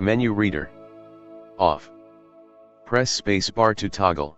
Menu reader. Off. Press spacebar to toggle.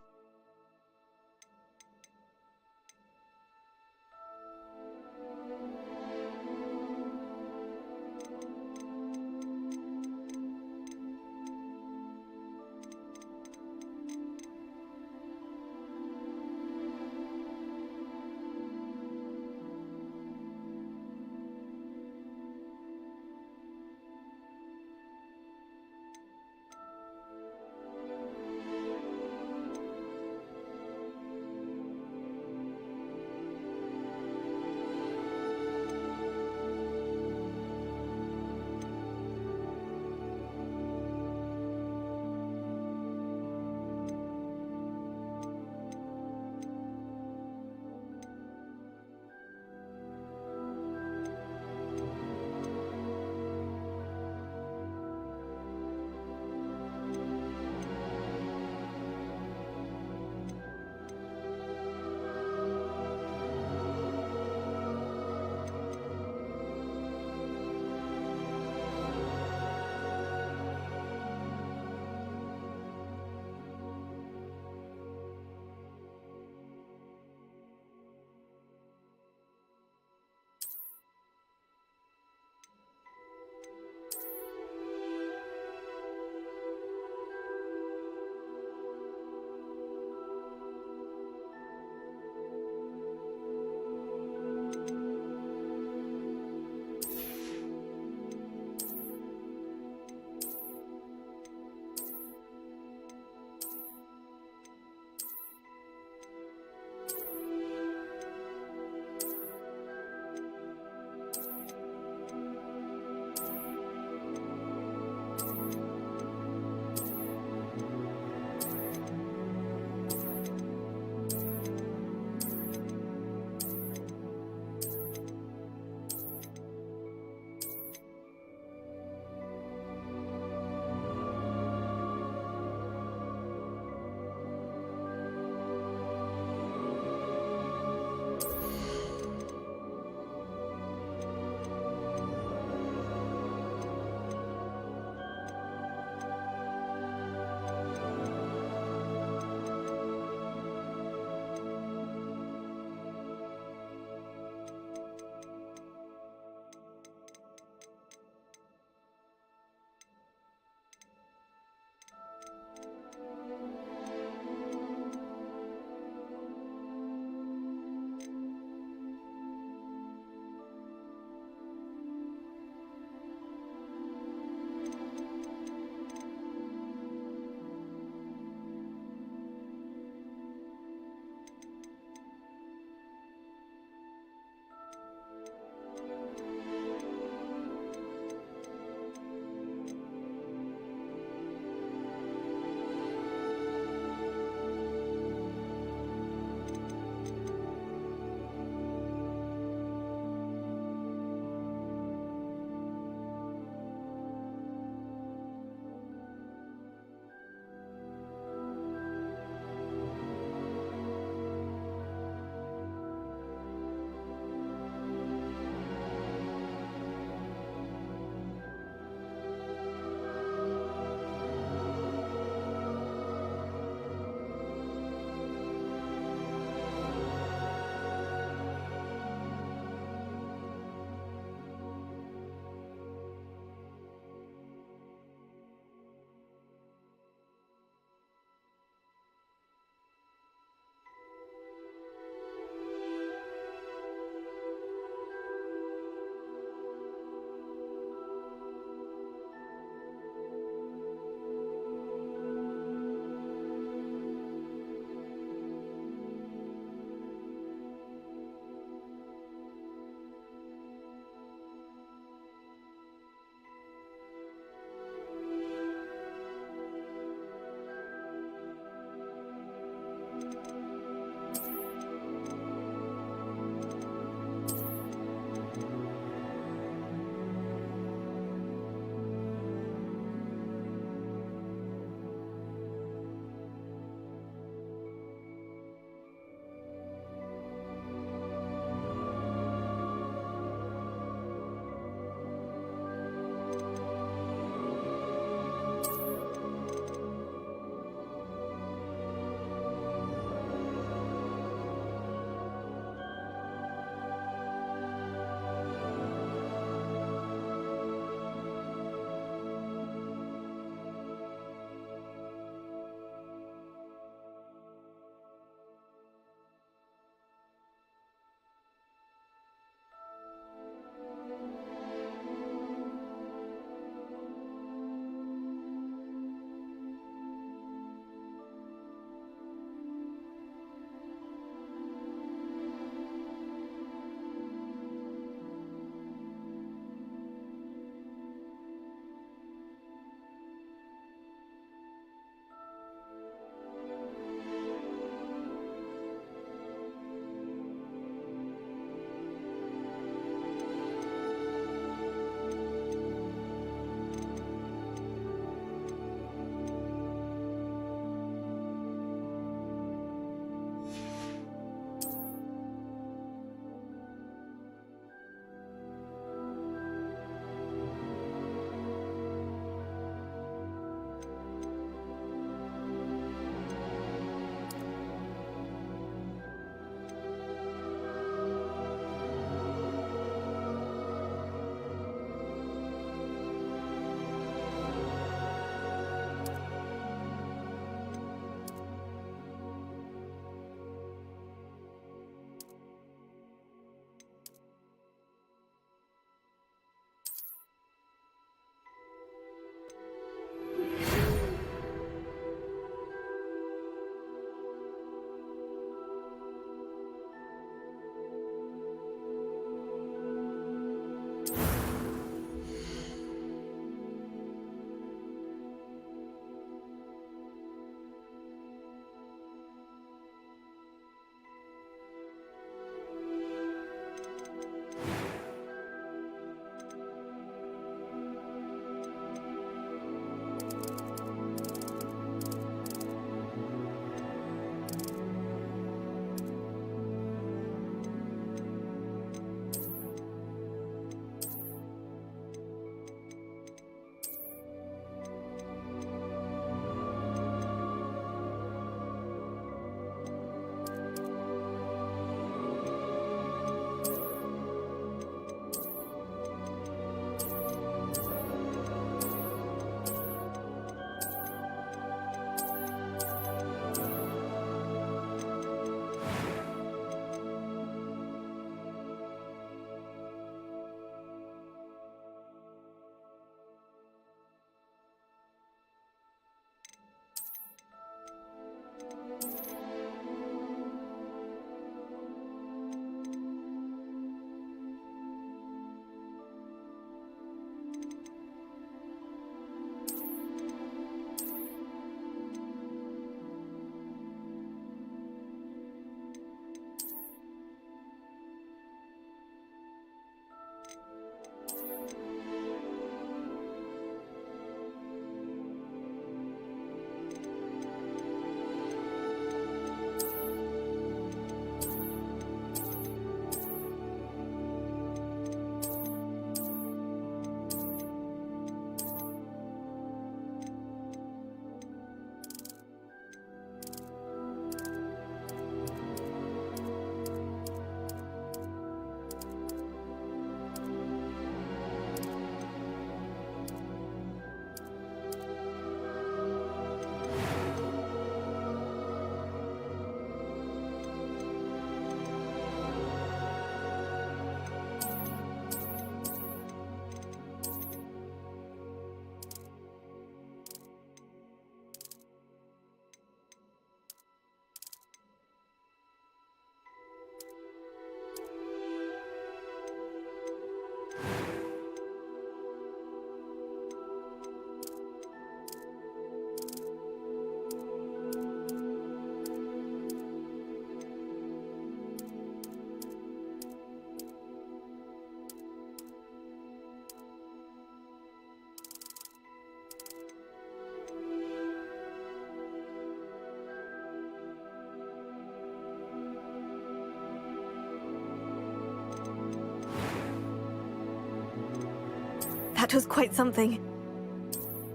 That was quite something.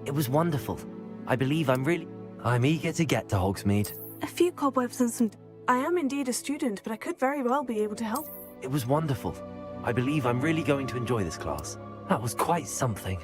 It was wonderful. I believe I'm eager to get to Hogsmeade. A few cobwebs and some... I am indeed a student, but I could very well be able to help. It was wonderful. I believe I'm really going to enjoy this class. That was quite something.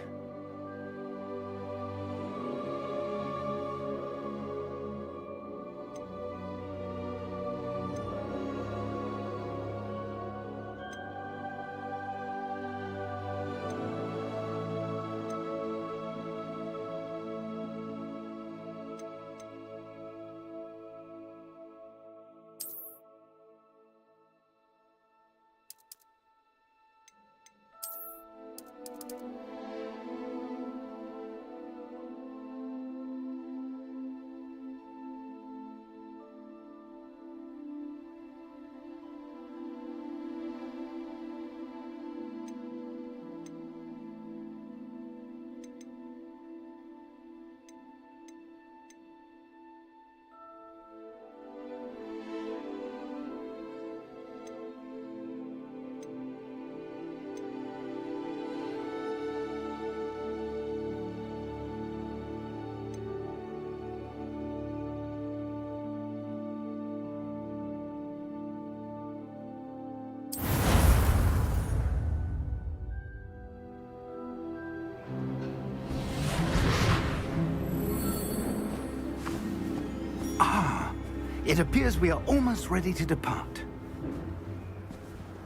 It appears we are almost ready to depart.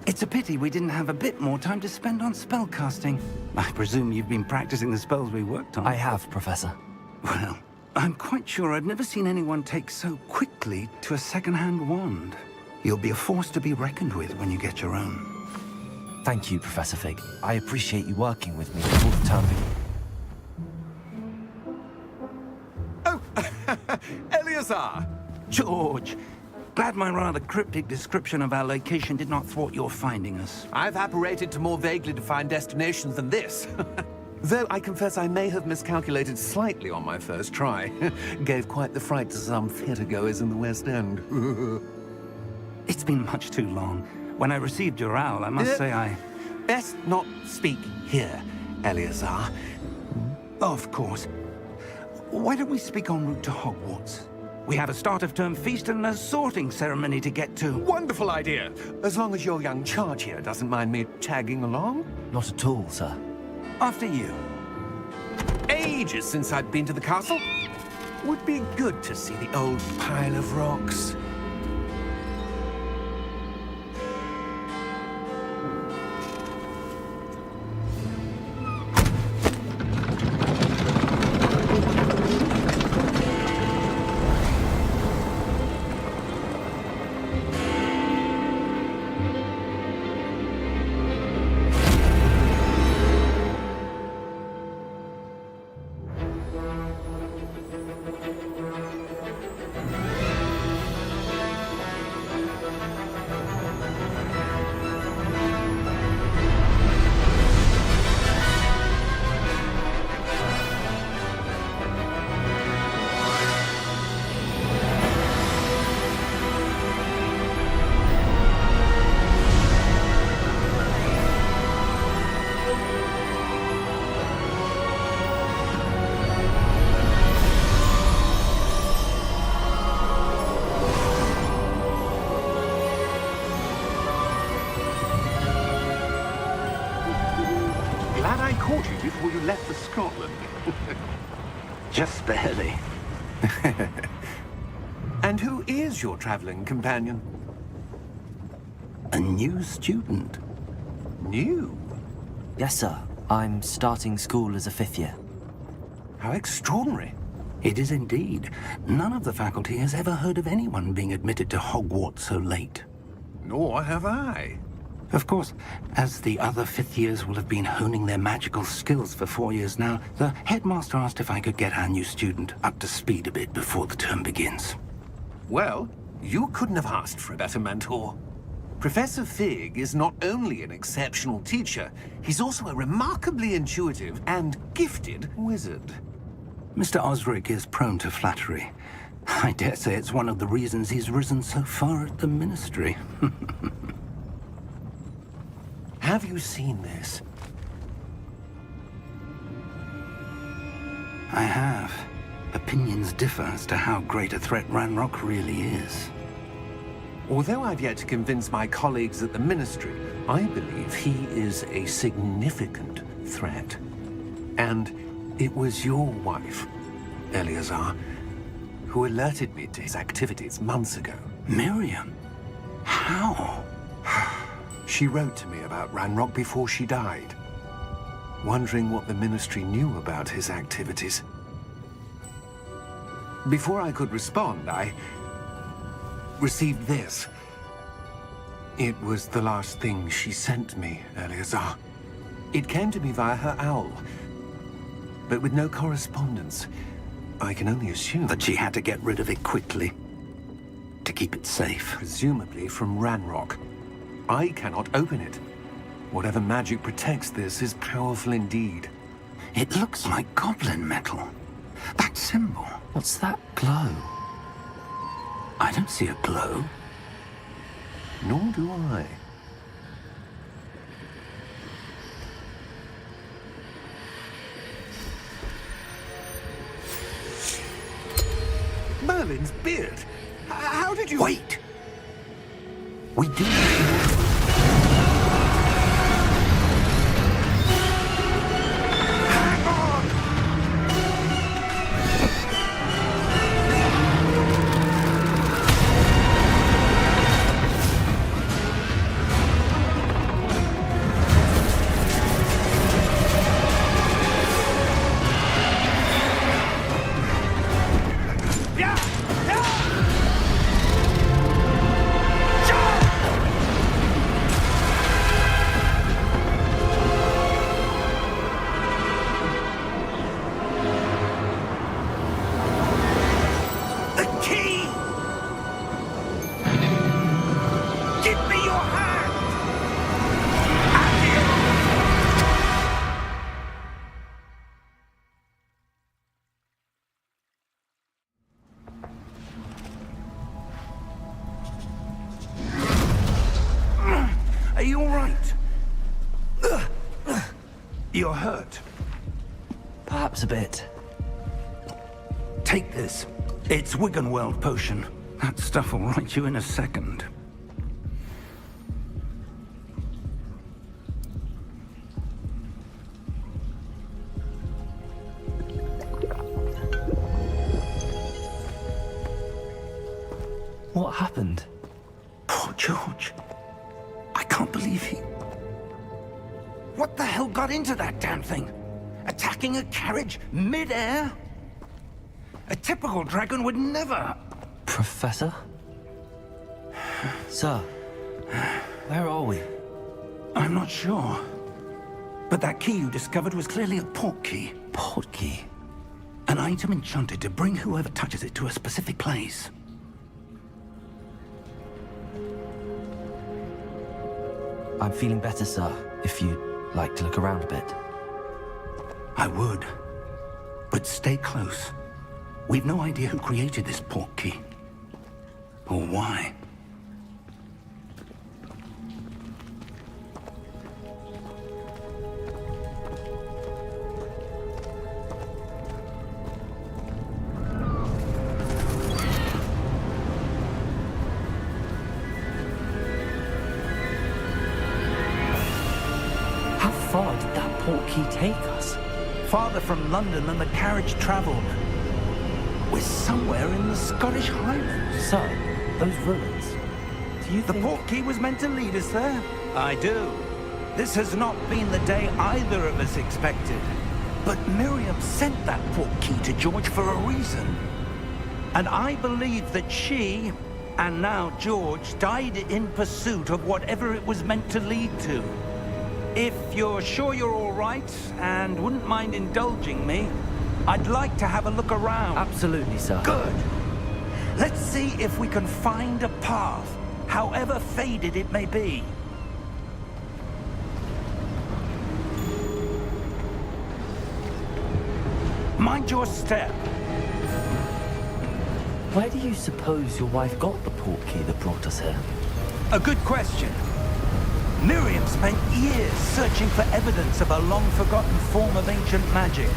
It's a pity we didn't have a bit more time to spend on spellcasting. I presume you've been practicing the spells we worked on. I have, Professor. Well, I'm quite sure I've never seen anyone take so quickly to a second-hand wand. You'll be a force to be reckoned with when you get your own. Thank you, Professor Fig. I appreciate you working with me before the term begins. Oh, Eleazar! George, glad my rather cryptic description of our location did not thwart your finding us. I've apparated to more vaguely defined destinations than this. Though I confess I may have miscalculated slightly on my first try. Gave quite the fright to some theatre-goers in the West End. It's been much too long. When I received your owl, I must say I... Best not speak here, Eleazar. Of course. Why don't we speak en route to Hogwarts? We have a start-of-term feast and a sorting ceremony to get to. Wonderful idea! As long as your young charge here doesn't mind me tagging along. Not at all, sir. After you. Ages since I'd been to the castle. Would be good to see the old pile of rocks. Caught you before you left for Scotland. Just barely. And who is your traveling companion? A new student. New? Yes, sir. I'm starting school as a 5th year. How extraordinary. It is indeed. None of the faculty has ever heard of anyone being admitted to Hogwarts so late. Nor have I. Of course, as the other 5th years will have been honing their magical skills for 4 years now, the headmaster asked if I could get our new student up to speed a bit before the term begins. Well, you couldn't have asked for a better mentor. Professor Fig is not only an exceptional teacher, he's also a remarkably intuitive and gifted wizard. Mr. Osric is prone to flattery. I dare say it's one of the reasons he's risen so far at the Ministry. Have you seen this? I have. Opinions differ as to how great a threat Ranrock really is. Although I've yet to convince my colleagues at the Ministry, I believe he is a significant threat. And it was your wife, Eleazar, who alerted me to his activities months ago. Miriam? How? She wrote to me about Ranrock before she died, wondering what the Ministry knew about his activities. Before I could respond, I received this. It was the last thing she sent me, Eleazar. It came to me via her owl, but with no correspondence. I can only assume That she had to get rid of it quickly. To keep it safe. presumably from Ranrock. I cannot open it. Whatever magic protects this is powerful indeed. It looks like goblin metal. That symbol. What's that glow? I don't see a glow. Nor do I. Merlin's beard? How did you... Wait! We do need to... Are you all right? You're hurt. Perhaps a bit. Take this. It's Wiggenweld potion. That stuff will right you in a second. What happened? Poor George. I can't believe he... What the hell got into that damn thing? Attacking a carriage mid-air? A typical dragon would never... Professor? Sir, where are we? I'm not sure. But that key you discovered was clearly a port key. Port key? An item enchanted to bring whoever touches it to a specific place. I'm feeling better, sir, if you'd like to look around a bit. I would. But stay close. We've no idea who created this port key. Or why. How far did that port key take us? Farther from London than the carriage traveled. We're somewhere in the Scottish Highlands. Sir, those ruins. Do you The think... port key was meant to lead us there? I do. This has not been the day either of us expected. But Miriam sent that port key to George for a reason. And I believe that she, and now George, died in pursuit of whatever it was meant to lead to. If you're sure you're all right, and wouldn't mind indulging me, I'd like to have a look around. Absolutely, sir. Good. Let's see if we can find a path, however faded it may be. Mind your step. Where do you suppose your wife got the port key that brought us here? A good question. Miriam spent years searching for evidence of a long-forgotten form of ancient magic.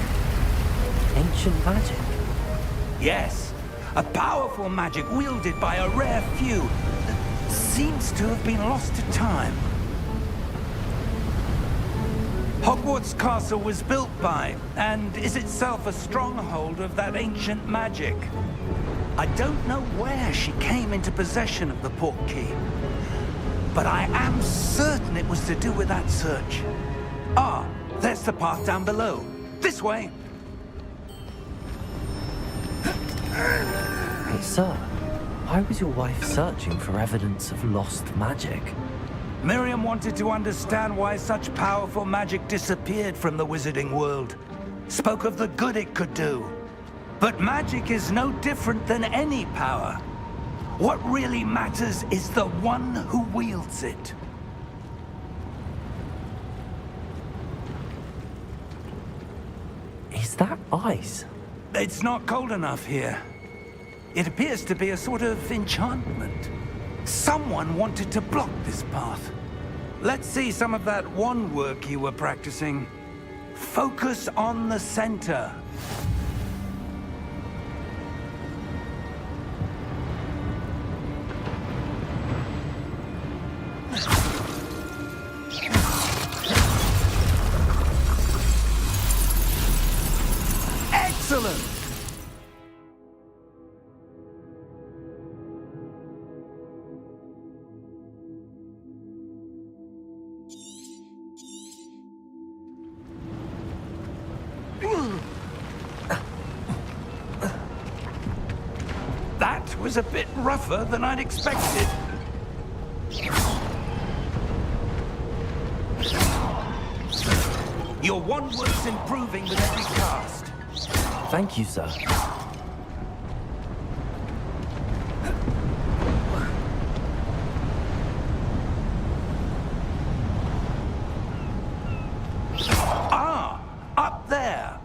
Ancient magic? Yes, a powerful magic wielded by a rare few that seems to have been lost to time. Hogwarts Castle was built by, and is itself a stronghold of that ancient magic. I don't know where she came into possession of the portkey, but I am certain it was to do with that search. Ah, there's the path down below. This way. But sir, why was your wife searching for evidence of lost magic? Miriam wanted to understand why such powerful magic disappeared from the wizarding world. Spoke of the good it could do. But magic is no different than any power. What really matters is the one who wields it. Is that ice? It's not cold enough here. It appears to be a sort of enchantment. Someone wanted to block this path. Let's see some of that wand work you were practicing. Focus on the center. Excellent! That was a bit rougher than I'd expected. Your wand work's improving with every cast. Thank you, sir. Ah! Up there!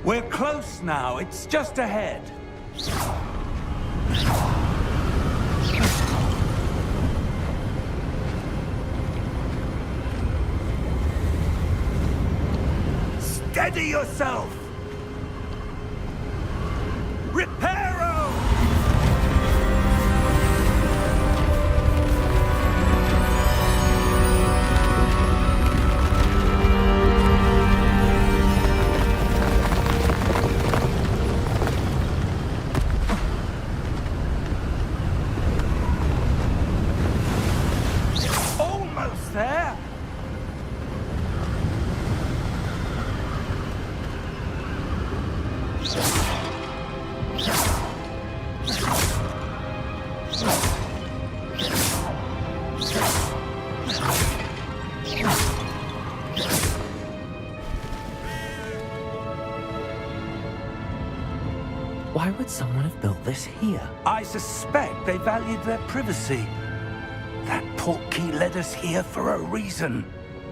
We're close now. It's just ahead. Steady yourself! Reparo! Almost there! Why would someone have built this here? I suspect they valued their privacy. That portkey led us here for a reason.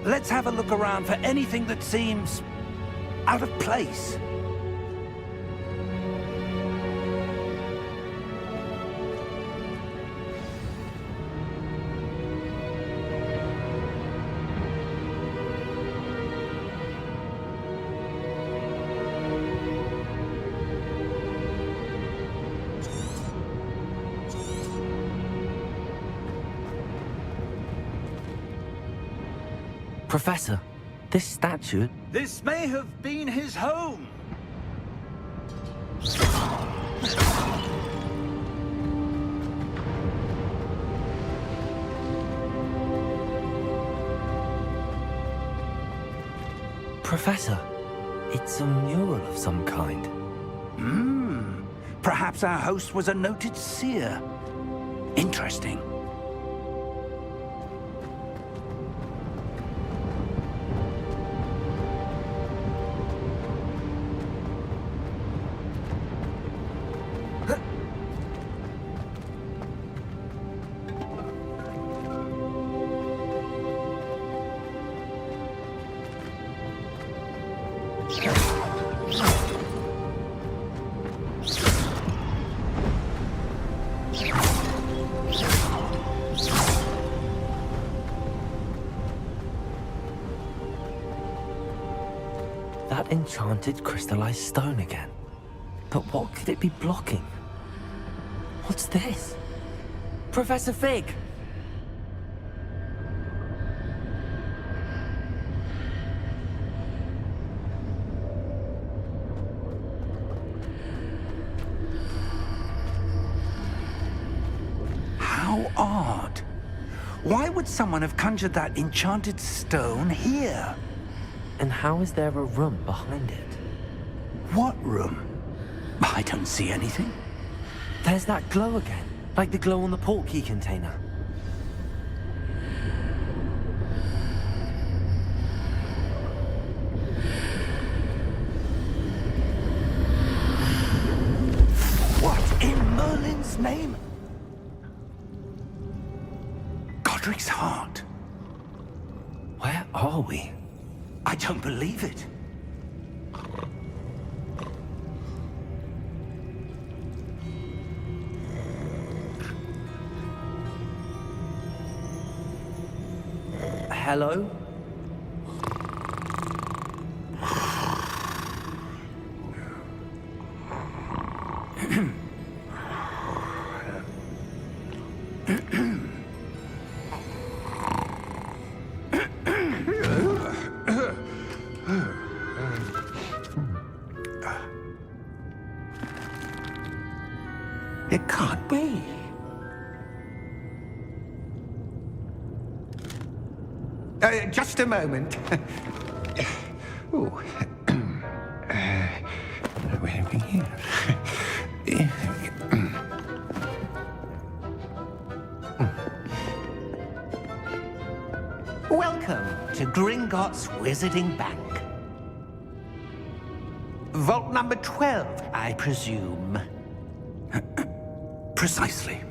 Let's have a look around for anything that seems out of place. Professor, this statue... This may have been his home. Professor, it's a mural of some kind. Perhaps our host was a noted seer. Interesting. Enchanted crystallized stone again. But what could it be blocking? What's this? Professor Fig! How odd. Why would someone have conjured that enchanted stone here? And how is there a room behind it? What room? I don't see anything. There's that glow again, like the glow on the portkey container. What in Merlin's name? Godric's heart. Where are we? I don't believe it. Hello? It can't be. Just a moment. Ooh. Where are we here? Welcome to Gringotts Wizarding Bank. Vault number 12, I presume. Precisely.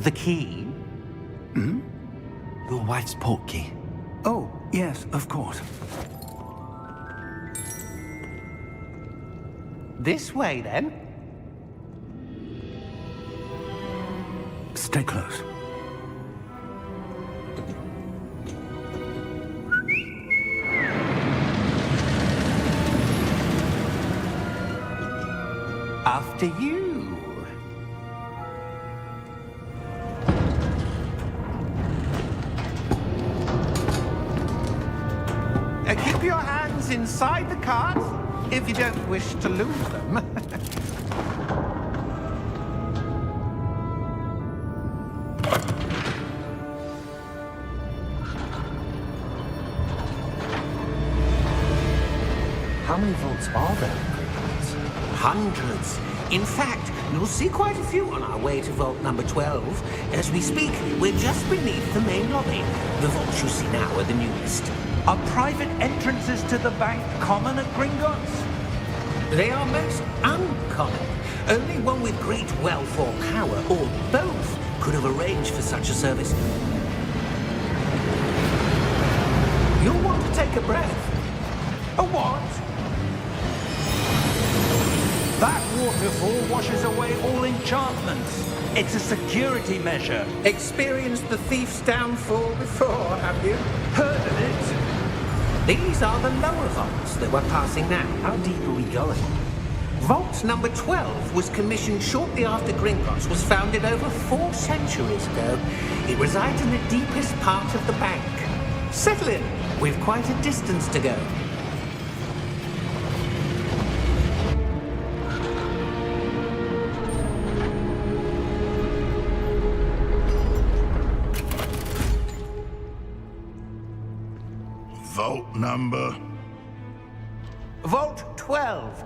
The key? Your wife's portkey. Oh, yes, of course. This way, then. Stay close. After you. Keep your hands inside the cart if you don't wish to lose them. How many vaults are there? Hundreds. In fact, you'll see quite a few on our way to vault number 12. As we speak, we're just beneath the main lobby. The vaults you see now are the newest. Are private entrances to the bank common at Gringotts? They are most uncommon. Only one with great wealth or power, or both, could have arranged for such a service. You'll want to take a breath. A what? That waterfall washes away all enchantments. It's a security measure. Experienced the thief's downfall before, have you? Heard of it? These are the lower vaults that we're passing now. How deep are we going? Vault number 12 was commissioned shortly after Gringotts was founded over 4 centuries ago. It resides in the deepest part of the bank. Settle in. We've quite a distance to go. Vault number? Vault 12.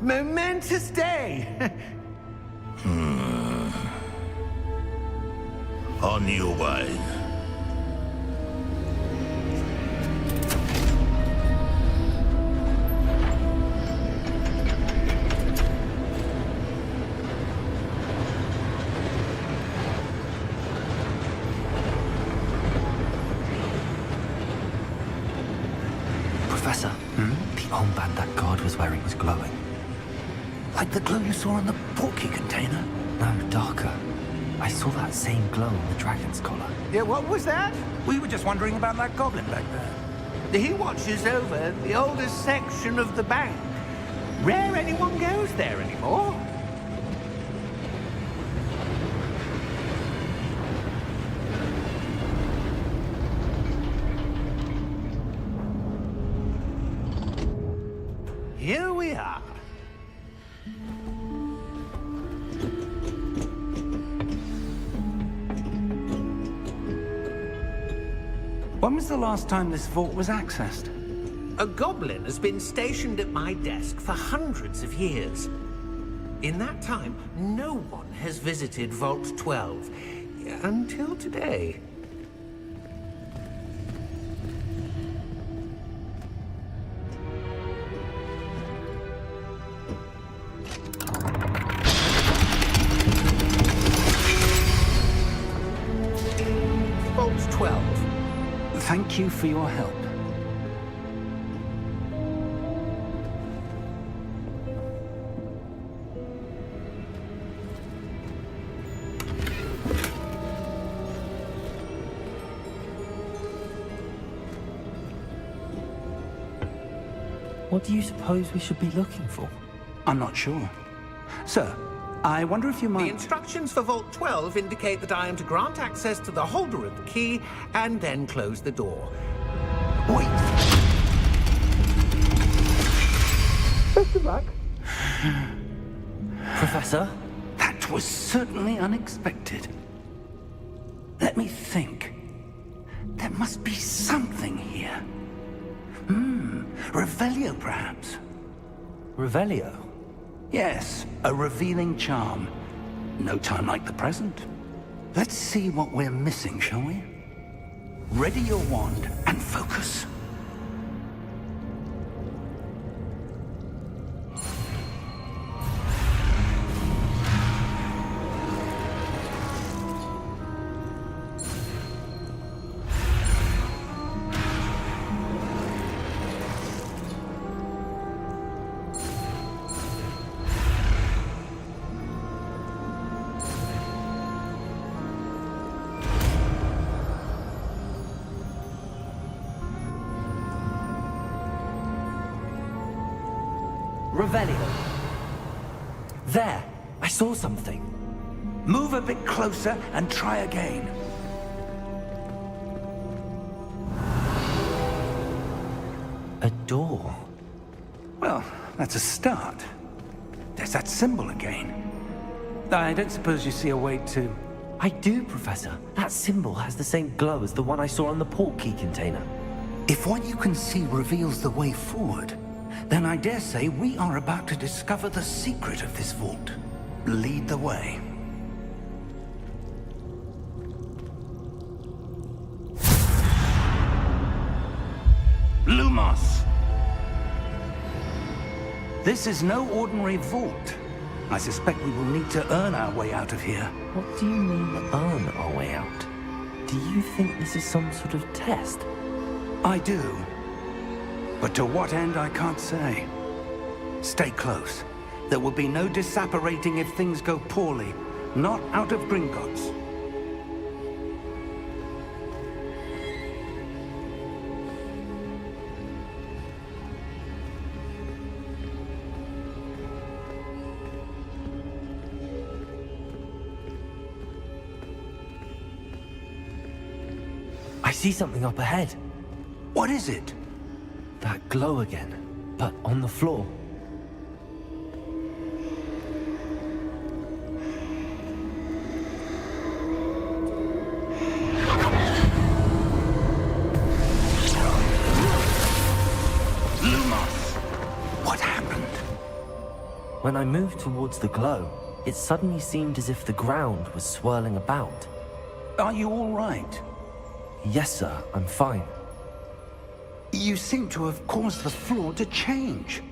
Momentous day. On your way. Professor, the armband that guard was wearing was glowing. Like the glow you saw in the portkey container? No, darker. I saw that same glow on the dragon's collar. Yeah, what was that? We were just wondering about that goblin back there. He watches over the oldest section of the bank. Rare anyone goes there anymore. Here we are. When was the last time this vault was accessed? A goblin has been stationed at my desk for hundreds of years. In that time, no one has visited Vault 12. Until today. Vault 12. Thank you for your help. What do you suppose we should be looking for? I'm not sure. Sir, I wonder if you might... The instructions for Vault 12 indicate that I am to grant access to the holder of the key and then close the door. Wait! Best of luck. Professor? That was certainly unexpected. Let me think. There must be something here. Revelio, perhaps? Revelio? Yes, a revealing charm. No time like the present. Let's see what we're missing, shall we? Ready your wand and focus. Revelio. There! I saw something. Move a bit closer and try again. A door. Well, that's a start. There's that symbol again. I don't suppose you see a way to... I do, Professor. That symbol has the same glow as the one I saw on the port key container. If what you can see reveals the way forward, then I dare say we are about to discover the secret of this vault. Lead the way. Lumos! This is no ordinary vault. I suspect we will need to earn our way out of here. What do you mean, earn our way out? Do you think this is some sort of test? I do. But to what end, I can't say. Stay close. There will be no disapparating if things go poorly. Not out of Gringotts. I see something up ahead. What is it? That glow again, but on the floor. Lumos! What happened? When I moved towards the glow, it suddenly seemed as if the ground was swirling about. Are you all right? Yes, sir, I'm fine. You seem to have caused the floor to change.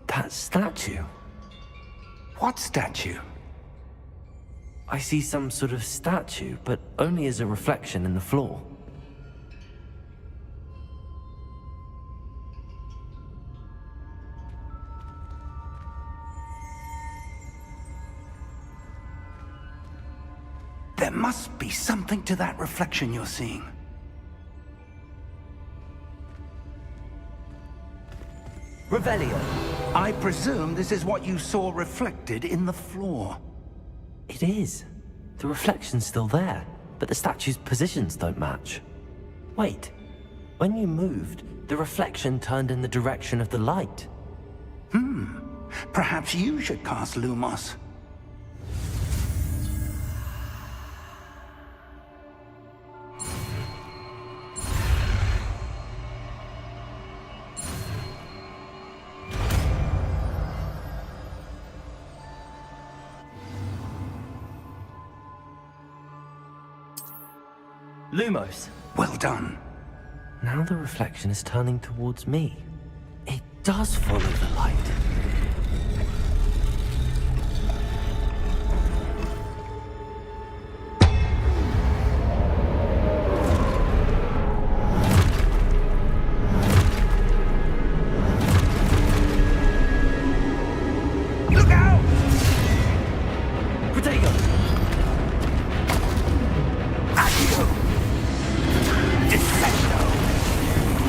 That statue. What statue? I see some sort of statue, but only as a reflection in the floor. There must be something to that reflection you're seeing. Revelio, I presume this is what you saw reflected in the floor. It is. The reflection's still there, but the statue's positions don't match. Wait, when you moved, the reflection turned in the direction of the light. Perhaps you should cast Lumos. Lumos. Well done. Now the reflection is turning towards me. It does follow the light. Look out! Protego! Accio! Descendo!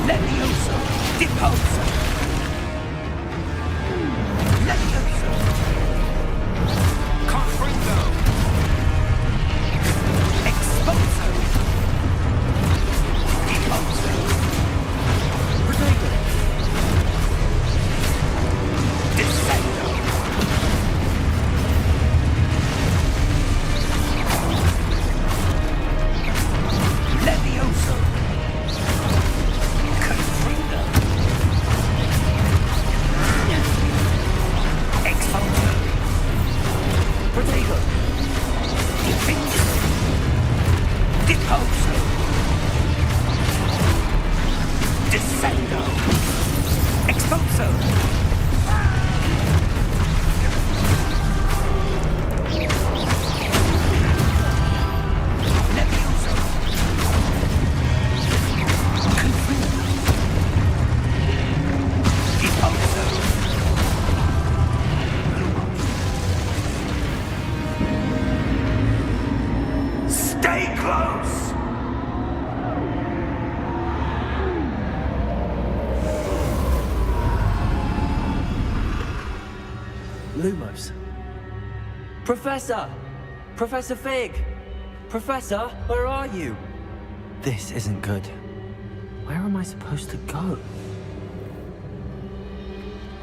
Levioso! Deposo! Levioso! Confringo! Exposo! Deposo! Protego! Descendo! Levioso! Confringo! Exposo! Protego! Definso! Deposo! Descendo! Exposo! Levioso! Confringo! Deposo! Stay close! Lumos. Professor! Professor Fig! Professor, where are you? This isn't good. Where am I supposed to go?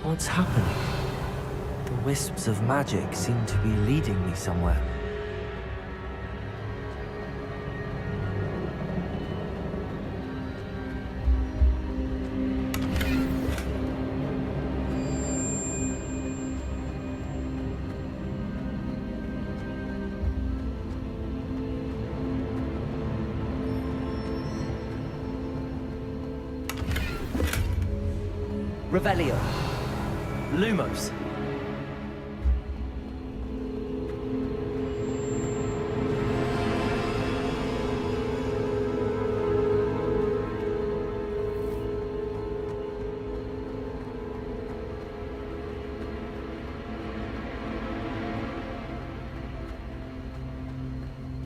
What's happening? The wisps of magic seem to be leading me somewhere. Revelio. Lumos.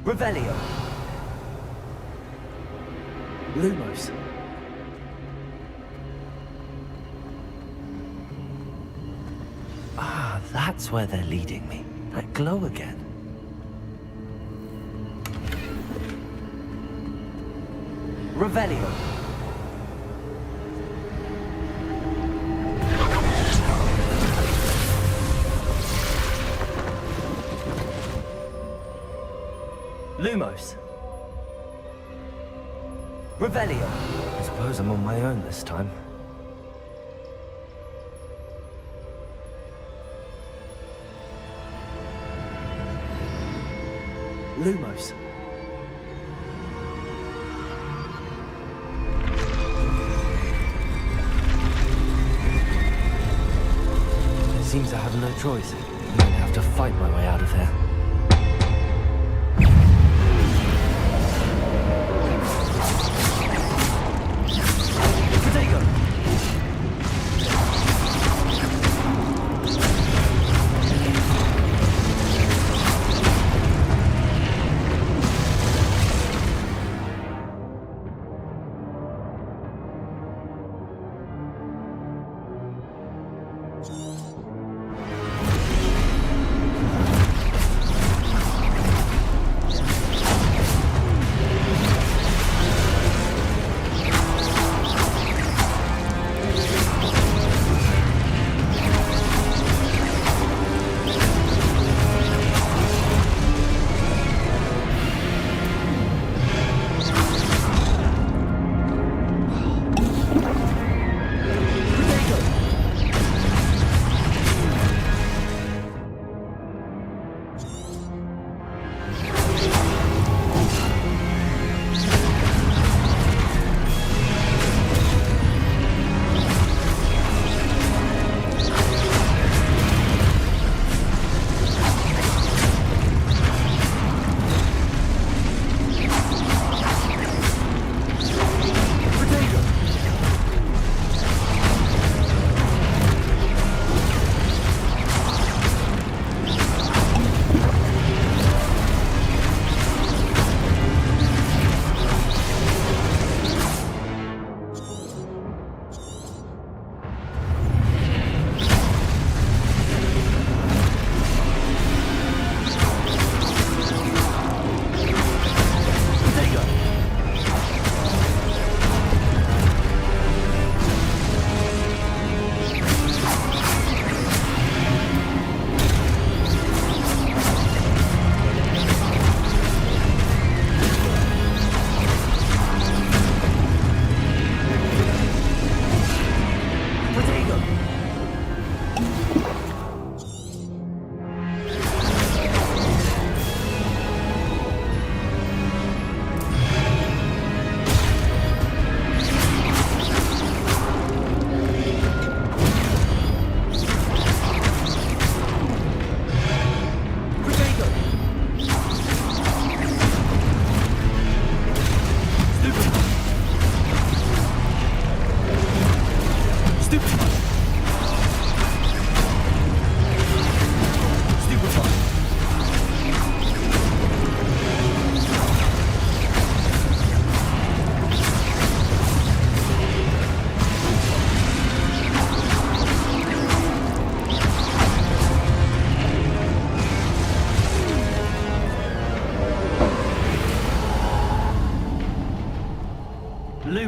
Revelio. Lumos. Ah, that's where they're leading me. That glow again. Revelio. Lumos. Revelio. I suppose I'm on my own this time. Lumos. It seems I have no choice. I'm going to have to fight my way out of here. Protego!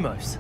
Lumos.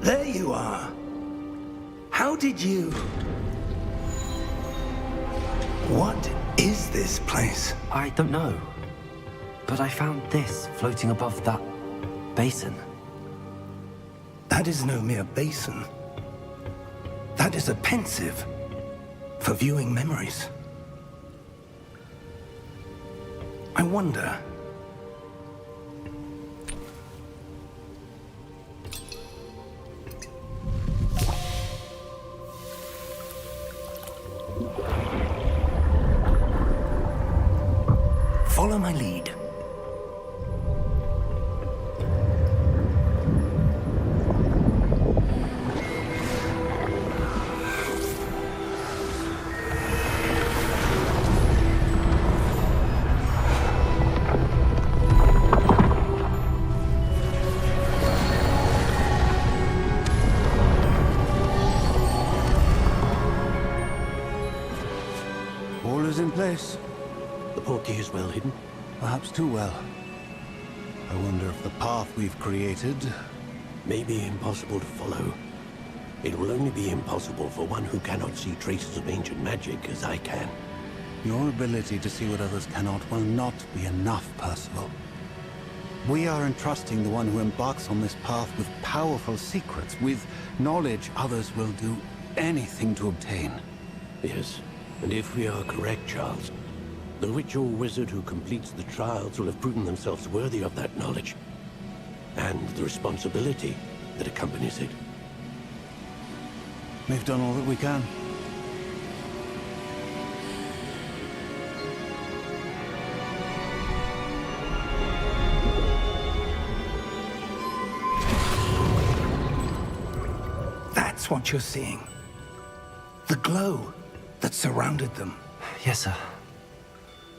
There you are. How did you... What is this place? I don't know. But I found this floating above that basin. That is no mere basin. That is a pensive for viewing memories. I wonder... Follow my lead. All is in place. The portkey is well hidden. Perhaps too well. I wonder if the path we've created... May be impossible to follow. It will only be impossible for one who cannot see traces of ancient magic as I can. Your ability to see what others cannot will not be enough, Percival. We are entrusting the one who embarks on this path with powerful secrets, with knowledge others will do anything to obtain. Yes, and if we are correct, Charles, the witch or wizard who completes the trials will have proven themselves worthy of that knowledge, and the responsibility that accompanies it. We've done all that we can. That's what you're seeing. The glow that surrounded them. Yes, sir.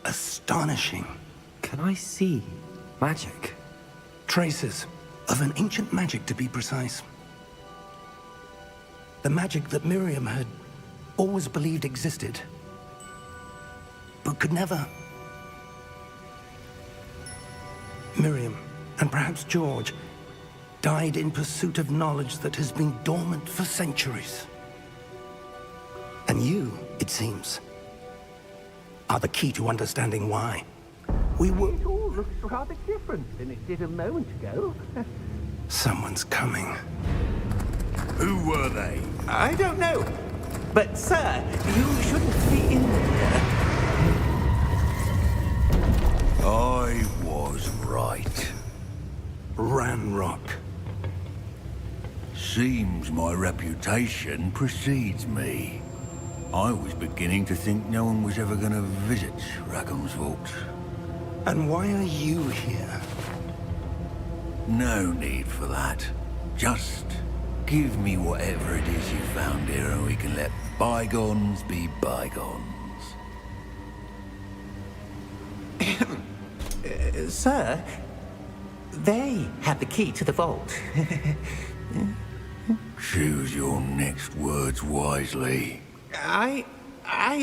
Astonishing. Can I see magic? Traces of an ancient magic, to be precise. The magic that Miriam had always believed existed, but could never. Miriam, and perhaps George, died in pursuit of knowledge that has been dormant for centuries. And you, it seems, are the key to understanding why. We were... It all looks rather different than it did a moment ago. Someone's coming. Who were they? I don't know. But, sir, you shouldn't be in here. I was right. Ranrock. Seems my reputation precedes me. I was beginning to think no one was ever going to visit Rackham's Vault. And why are you here? No need for that. Just give me whatever it is you found here and we can let bygones be bygones. Sir, they have the key to the vault. Choose your next words wisely. I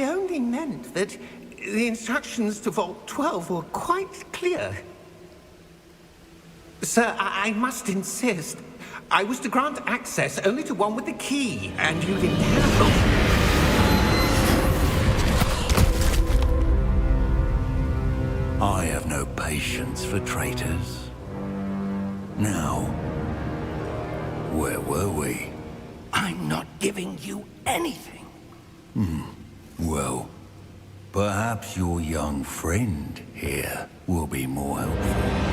only meant that the instructions to Vault 12 were quite clear. Sir, I must insist. I was to grant access only to one with the key, and you didn't have it. I have no patience for traitors. Now, where were we? I'm not giving you anything. Well, perhaps your young friend here will be more helpful.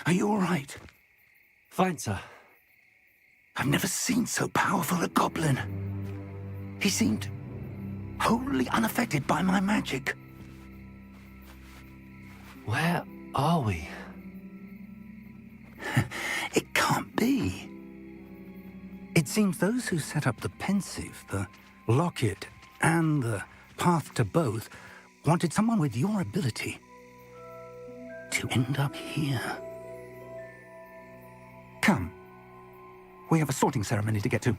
Are you all right? Fine, sir. I've never seen so powerful a goblin. He seemed wholly unaffected by my magic. Where are we? It can't be. It seems those who set up the pensive, the locket, and the path to both wanted someone with your ability to end up here. Come. We have a sorting ceremony to get to.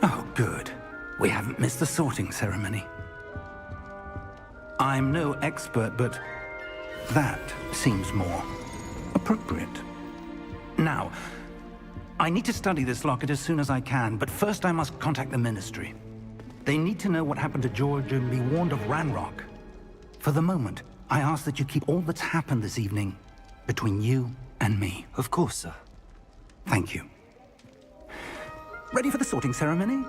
Oh, good. We haven't missed the sorting ceremony. I'm no expert, but that seems more appropriate. Now, I need to study this locket as soon as I can, but first I must contact the Ministry. They need to know what happened to George and be warned of Ranrock. For the moment, I ask that you keep all that's happened this evening between you and me. Of course, sir. Thank you. Ready for the sorting ceremony?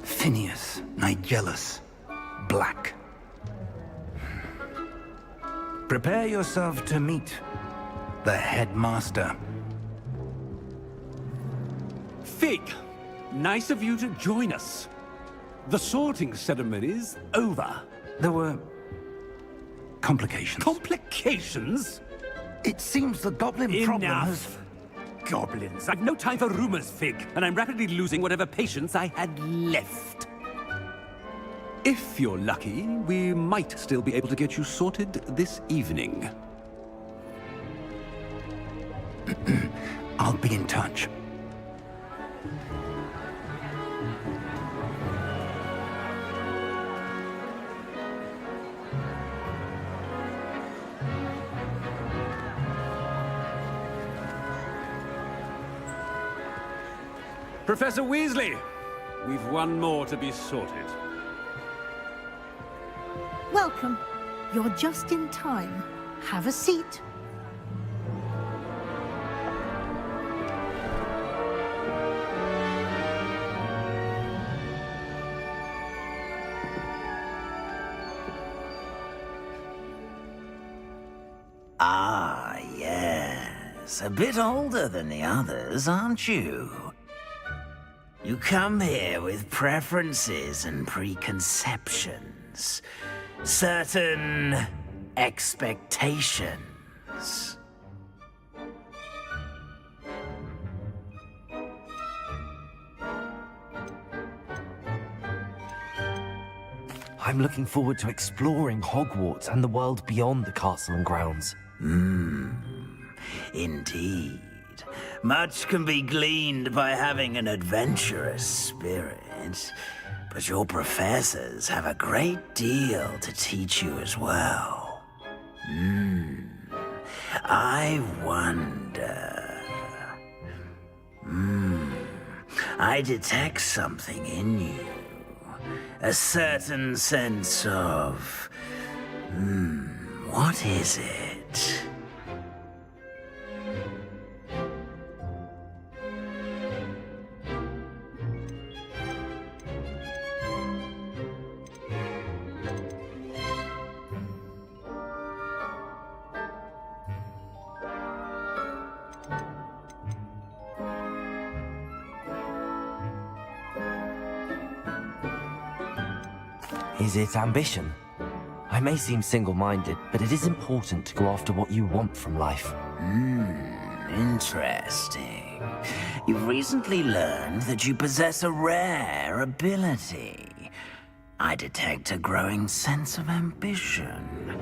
Phineas, Nigellus, Black. Prepare yourself to meet the headmaster. Fig, nice of you to join us. The sorting ceremony's over. There were complications. Complications? It seems the goblin problem has... Enough. Goblins. I've no time for rumors, Fig, and I'm rapidly losing whatever patience I had left. If you're lucky, we might still be able to get you sorted this evening. I'll be in touch. Professor Weasley, we've one more to be sorted. Welcome. You're just in time. Have a seat. Ah, yes. A bit older than the others, aren't you? You come here with preferences and preconceptions. Certain expectations. I'm looking forward to exploring Hogwarts and the world beyond the castle and grounds. Indeed. Much can be gleaned by having an adventurous spirit, but your professors have a great deal to teach you as well. I wonder... I detect something in you. A certain sense of... what is it? Is it ambition? I may seem single-minded, but it is important to go after what you want from life. Interesting. You've recently learned that you possess a rare ability. I detect a growing sense of ambition,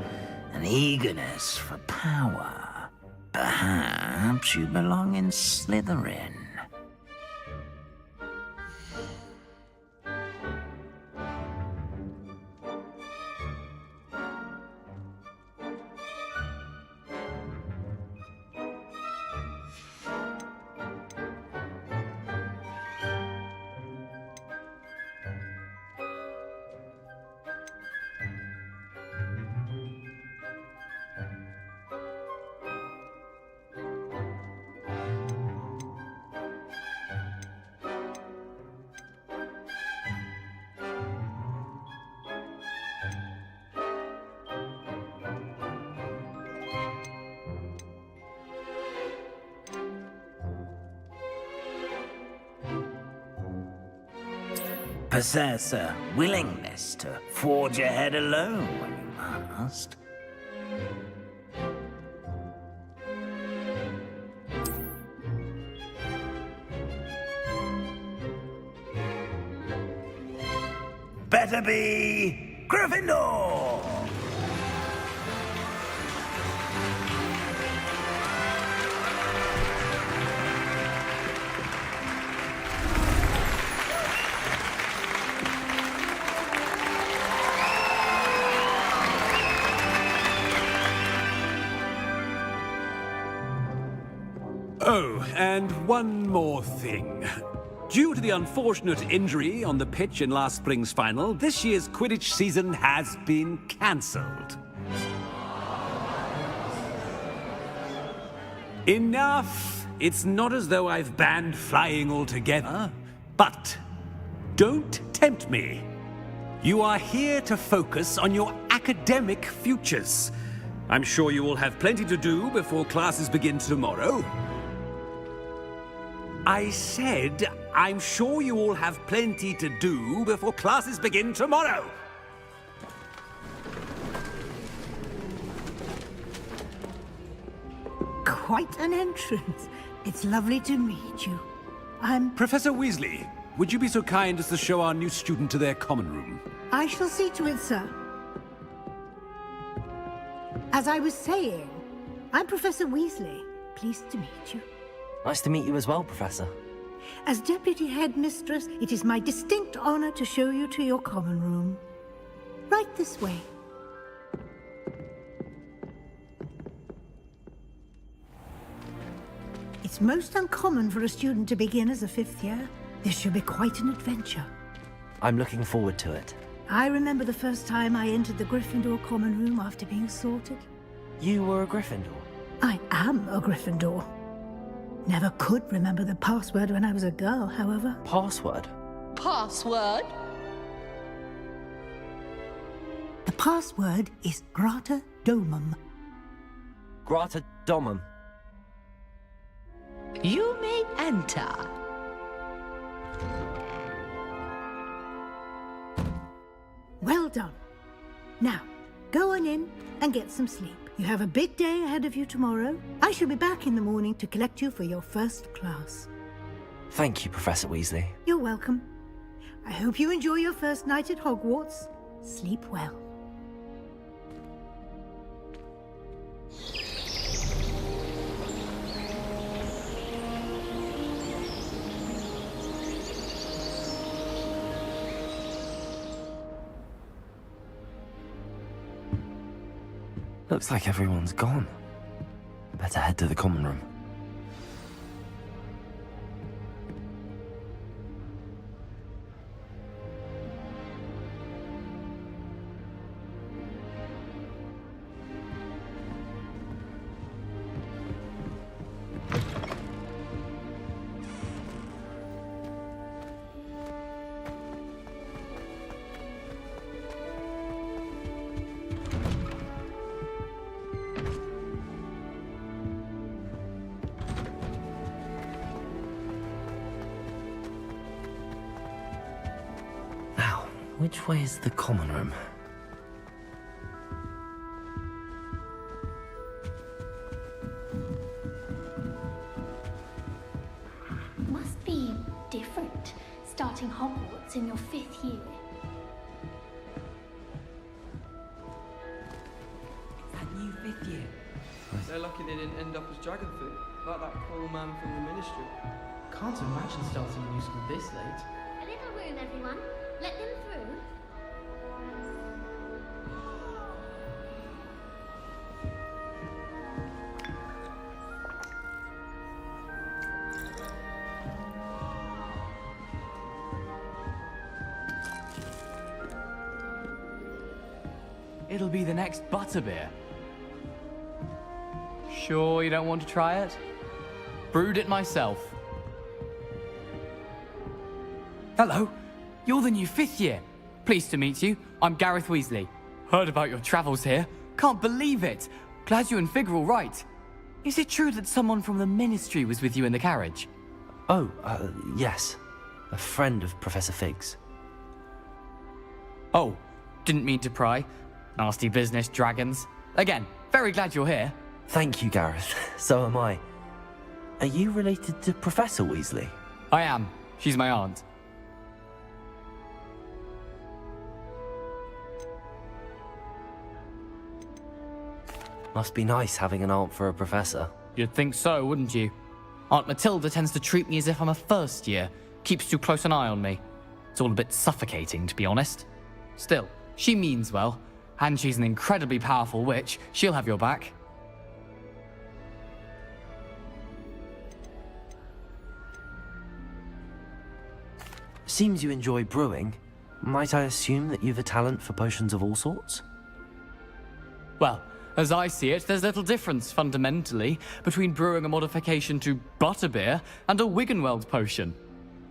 an eagerness for power. Perhaps you belong in Slytherin. Possess a willingness to forge ahead alone when you must. Better be Gryffindor! Oh, and one more thing. Due to the unfortunate injury on the pitch in last spring's final, this year's Quidditch season has been cancelled. Enough! It's not as though I've banned flying altogether, but don't tempt me. You are here to focus on your academic futures. I'm sure you will have plenty to do before classes begin tomorrow. I said, I'm sure you all have plenty to do before classes begin tomorrow. Quite an entrance. It's lovely to meet you. Professor Weasley, would you be so kind as to show our new student to their common room? I shall see to it, sir. As I was saying, I'm Professor Weasley. Pleased to meet you. Nice to meet you as well, Professor. As Deputy Headmistress, it is my distinct honor to show you to your common room. Right this way. It's most uncommon for a student to begin as a fifth year. This should be quite an adventure. I'm looking forward to it. I remember the first time I entered the Gryffindor common room after being sorted. You were a Gryffindor? I am a Gryffindor. Never could remember the password when I was a girl, however. Password? Password? The password is Grata Domum. Grata Domum. You may enter. Well done. Now, go on in and get some sleep. You have a big day ahead of you tomorrow. I shall be back in the morning to collect you for your first class. Thank you, Professor Weasley. You're welcome. I hope you enjoy your first night at Hogwarts. Sleep well. Looks like everyone's gone. Better head to the common room. Which way is the common room? Must be different, starting Hogwarts in your 5th year. That new 5th year. They're lucky they didn't end up as dragon food, like that cool man from the Ministry. Can't imagine starting a new school this late. A little room, everyone. Let them through. It'll be the next butterbeer. Sure you don't want to try it? Brewed it myself. Hello, you're the new 5th year. Pleased to meet you. I'm Gareth Weasley. Heard about your travels here. Can't believe it. Glad you and Fig are all right. Is it true that someone from the Ministry was with you in the carriage? Oh, yes. A friend of Professor Fig's. Oh, didn't mean to pry. Nasty business, dragons. Again, very glad you're here. Thank you, Gareth. So am I. Are you related to Professor Weasley? I am. She's my aunt. Must be nice having an aunt for a professor. You'd think so, wouldn't you? Aunt Matilda tends to treat me as if I'm a first year. Keeps too close an eye on me. It's all a bit suffocating, to be honest. Still, she means well. And she's an incredibly powerful witch. She'll have your back. Seems you enjoy brewing. Might I assume that you've a talent for potions of all sorts? Well, as I see it, there's little difference, fundamentally, between brewing a modification to butterbeer and a Wiggenweld potion.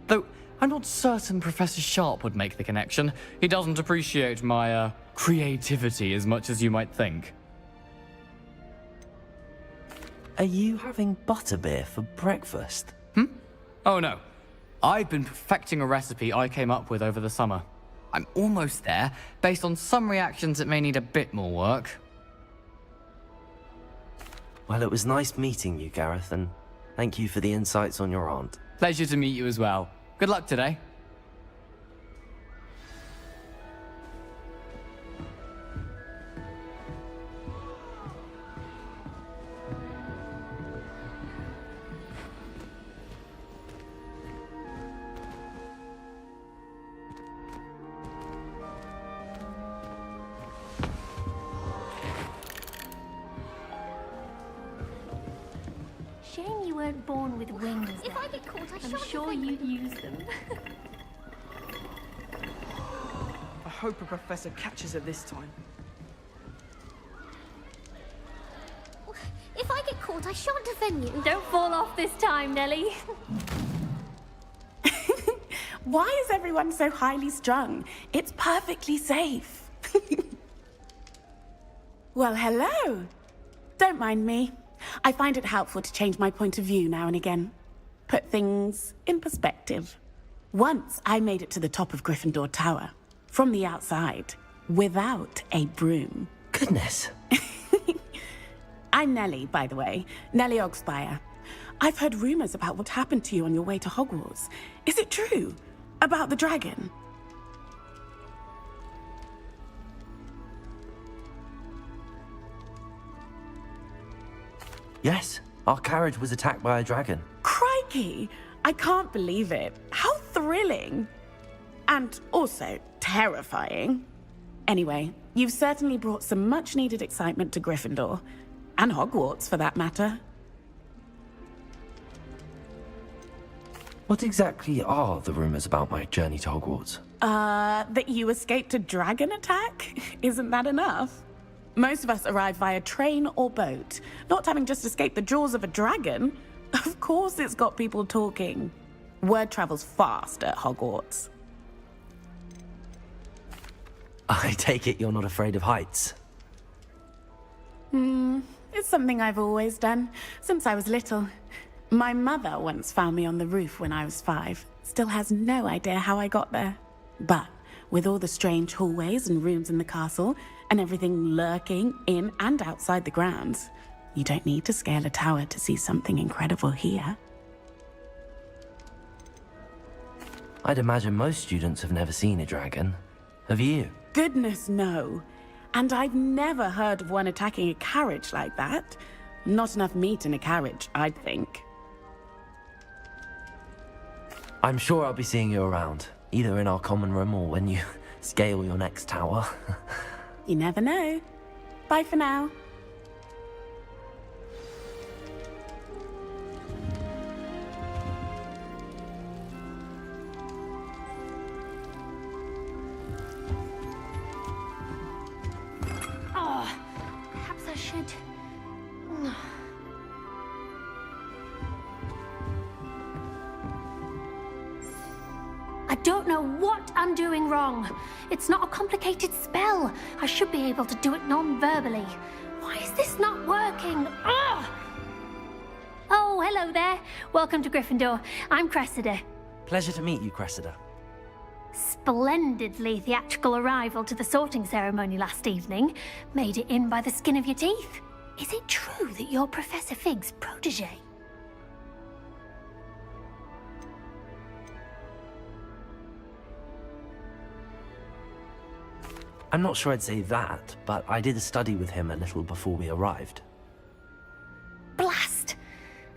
Though, I'm not certain Professor Sharp would make the connection. He doesn't appreciate my, creativity as much as you might think. Are you having butterbeer for breakfast? Oh no. I've been perfecting a recipe I came up with over the summer. I'm almost there. Based on some reactions, it may need a bit more work. Well, it was nice meeting you, Gareth, and thank you for the insights on your aunt. Pleasure to meet you as well. Good luck today. Shame you weren't born with wings. If I get caught, I'm sure you'd use them. I hope a professor catches her this time. If I get caught, I shan't defend you. Don't fall off this time, Nellie. Why is everyone so highly strung? It's perfectly safe. Well, hello. Don't mind me. I find it helpful to change my point of view now and again. Put things in perspective. Once I made it to the top of Gryffindor Tower, from the outside, without a broom. Goodness. I'm Nellie, by the way. Nellie Ogspire. I've heard rumors about what happened to you on your way to Hogwarts. Is it true? About the dragon? Yes, our carriage was attacked by a dragon. Crikey! I can't believe it. How thrilling! And also terrifying. Anyway, you've certainly brought some much-needed excitement to Gryffindor. And Hogwarts, for that matter. What exactly are the rumors about my journey to Hogwarts? That you escaped a dragon attack? Isn't that enough? Most of us arrive via train or boat, not having just escaped the jaws of a dragon. Of course it's got people talking. Word travels fast at Hogwarts. I take it you're not afraid of heights? It's something I've always done, since I was little. My mother once found me on the roof when I was 5. Still has no idea how I got there. But with all the strange hallways and rooms in the castle, and everything lurking in and outside the grounds, you don't need to scale a tower to see something incredible here. I'd imagine most students have never seen a dragon. Have you? Goodness, no. And I've never heard of one attacking a carriage like that. Not enough meat in a carriage, I'd think. I'm sure I'll be seeing you around, either in our common room or when you scale your next tower. You never know. Bye for now. Oh, perhaps I should... I don't know what I'm doing wrong. It's not a complicated spell. I should be able to do it non-verbally. Why is this not working? Ugh! Oh, hello there. Welcome to Gryffindor. I'm Cressida. Pleasure to meet you, Cressida. Splendidly theatrical arrival to the sorting ceremony last evening. Made it in by the skin of your teeth. Is it true that you're Professor Fig's protege? I'm not sure I'd say that, but I did a study with him a little before we arrived. Blast!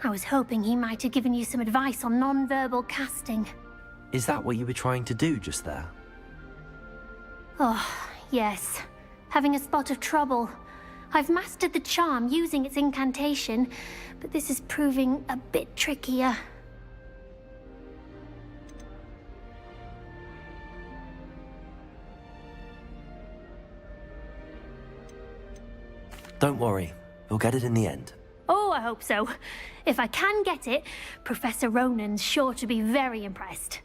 I was hoping he might have given you some advice on non-verbal casting. Is that what you were trying to do just there? Oh, yes. Having a spot of trouble. I've mastered the charm using its incantation, but this is proving a bit trickier. Don't worry, we'll get it in the end. Oh, I hope so. If I can get it, Professor Ronan's sure to be very impressed.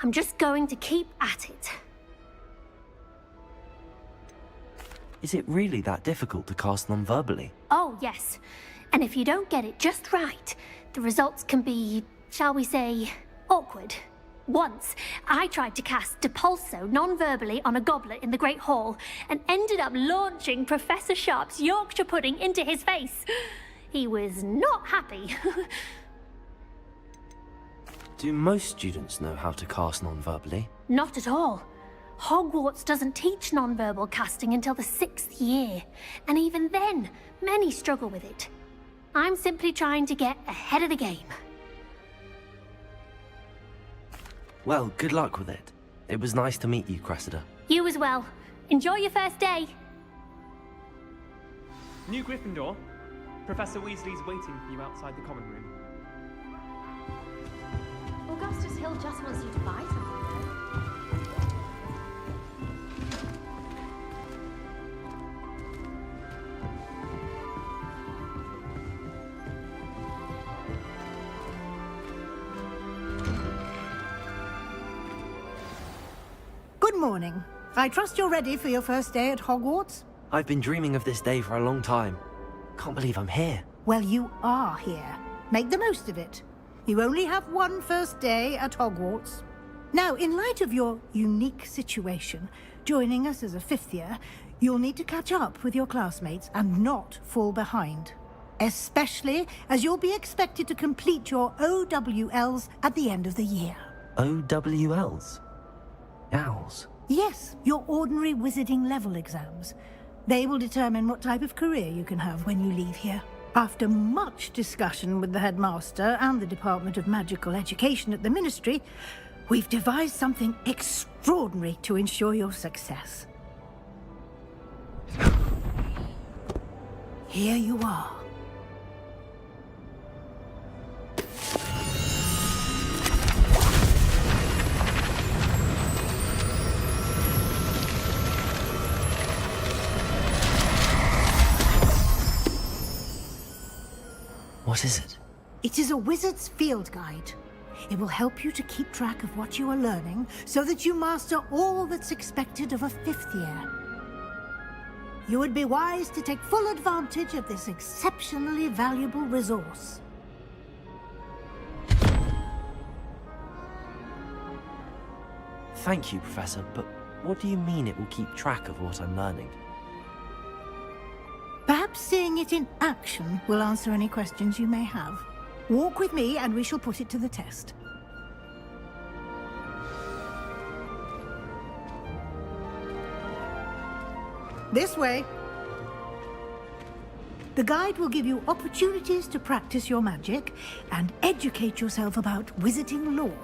I'm just going to keep at it. Is it really that difficult to cast non-verbally? Oh, yes. And if you don't get it just right, the results can be, shall we say, awkward. Once, I tried to cast Depulso non-verbally on a goblet in the Great Hall and ended up launching Professor Sharp's Yorkshire pudding into his face. He was not happy. Do most students know how to cast non-verbally? Not at all. Hogwarts doesn't teach non-verbal casting until the 6th year, and even then, many struggle with it. I'm simply trying to get ahead of the game. Well, good luck with it. It was nice to meet you, Cressida. You as well. Enjoy your first day. New Gryffindor. Professor Weasley's waiting for you outside the common room. Hill just wants you to buy something, Good morning. I trust you're ready for your first day at Hogwarts? I've been dreaming of this day for a long time. Can't believe I'm here. Well, you are here. Make the most of it. You only have one first day at Hogwarts. Now, in light of your unique situation, joining us as a fifth year, you'll need to catch up with your classmates and not fall behind. Especially as you'll be expected to complete your OWLs at the end of the year. OWLs? Owls? Yes, your ordinary wizarding level exams. They will determine what type of career you can have when you leave here. After much discussion with the headmaster and the Department of Magical Education at the Ministry, we've devised something extraordinary to ensure your success. Here you are. What is it? It is a wizard's field guide. It will help you to keep track of what you are learning so that you master all that's expected of a fifth year. You would be wise to take full advantage of this exceptionally valuable resource. Thank you, Professor, but what do you mean it will keep track of what I'm learning? Perhaps seeing it in action will answer any questions you may have. Walk with me and we shall put it to the test. This way. The guide will give you opportunities to practice your magic and educate yourself about wizarding lore.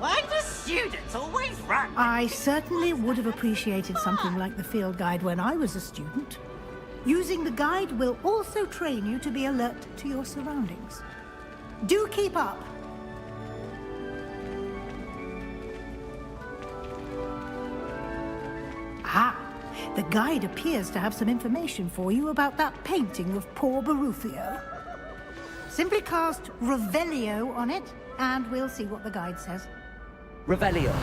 Why do students always run? I certainly would have appreciated something like the field guide when I was a student. Using the guide will also train you to be alert to your surroundings. Do keep up. Ah, the guide appears to have some information for you about that painting of poor Baruffio. Simply cast Revelio on it, and we'll see what the guide says. Revelio.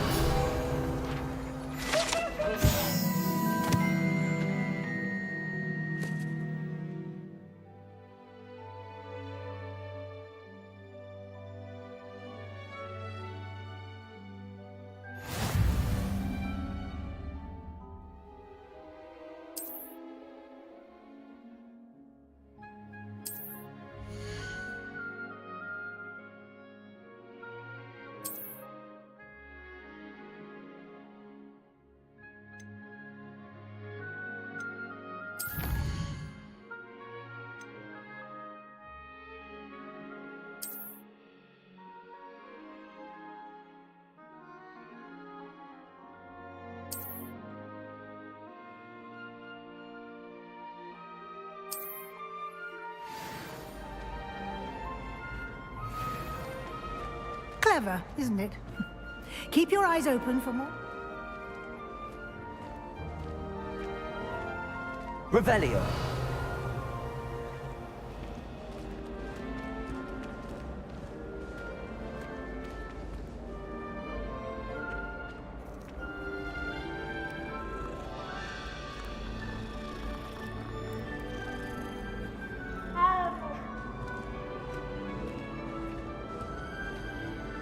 Clever, isn't it? Keep your eyes open for more. Revelio.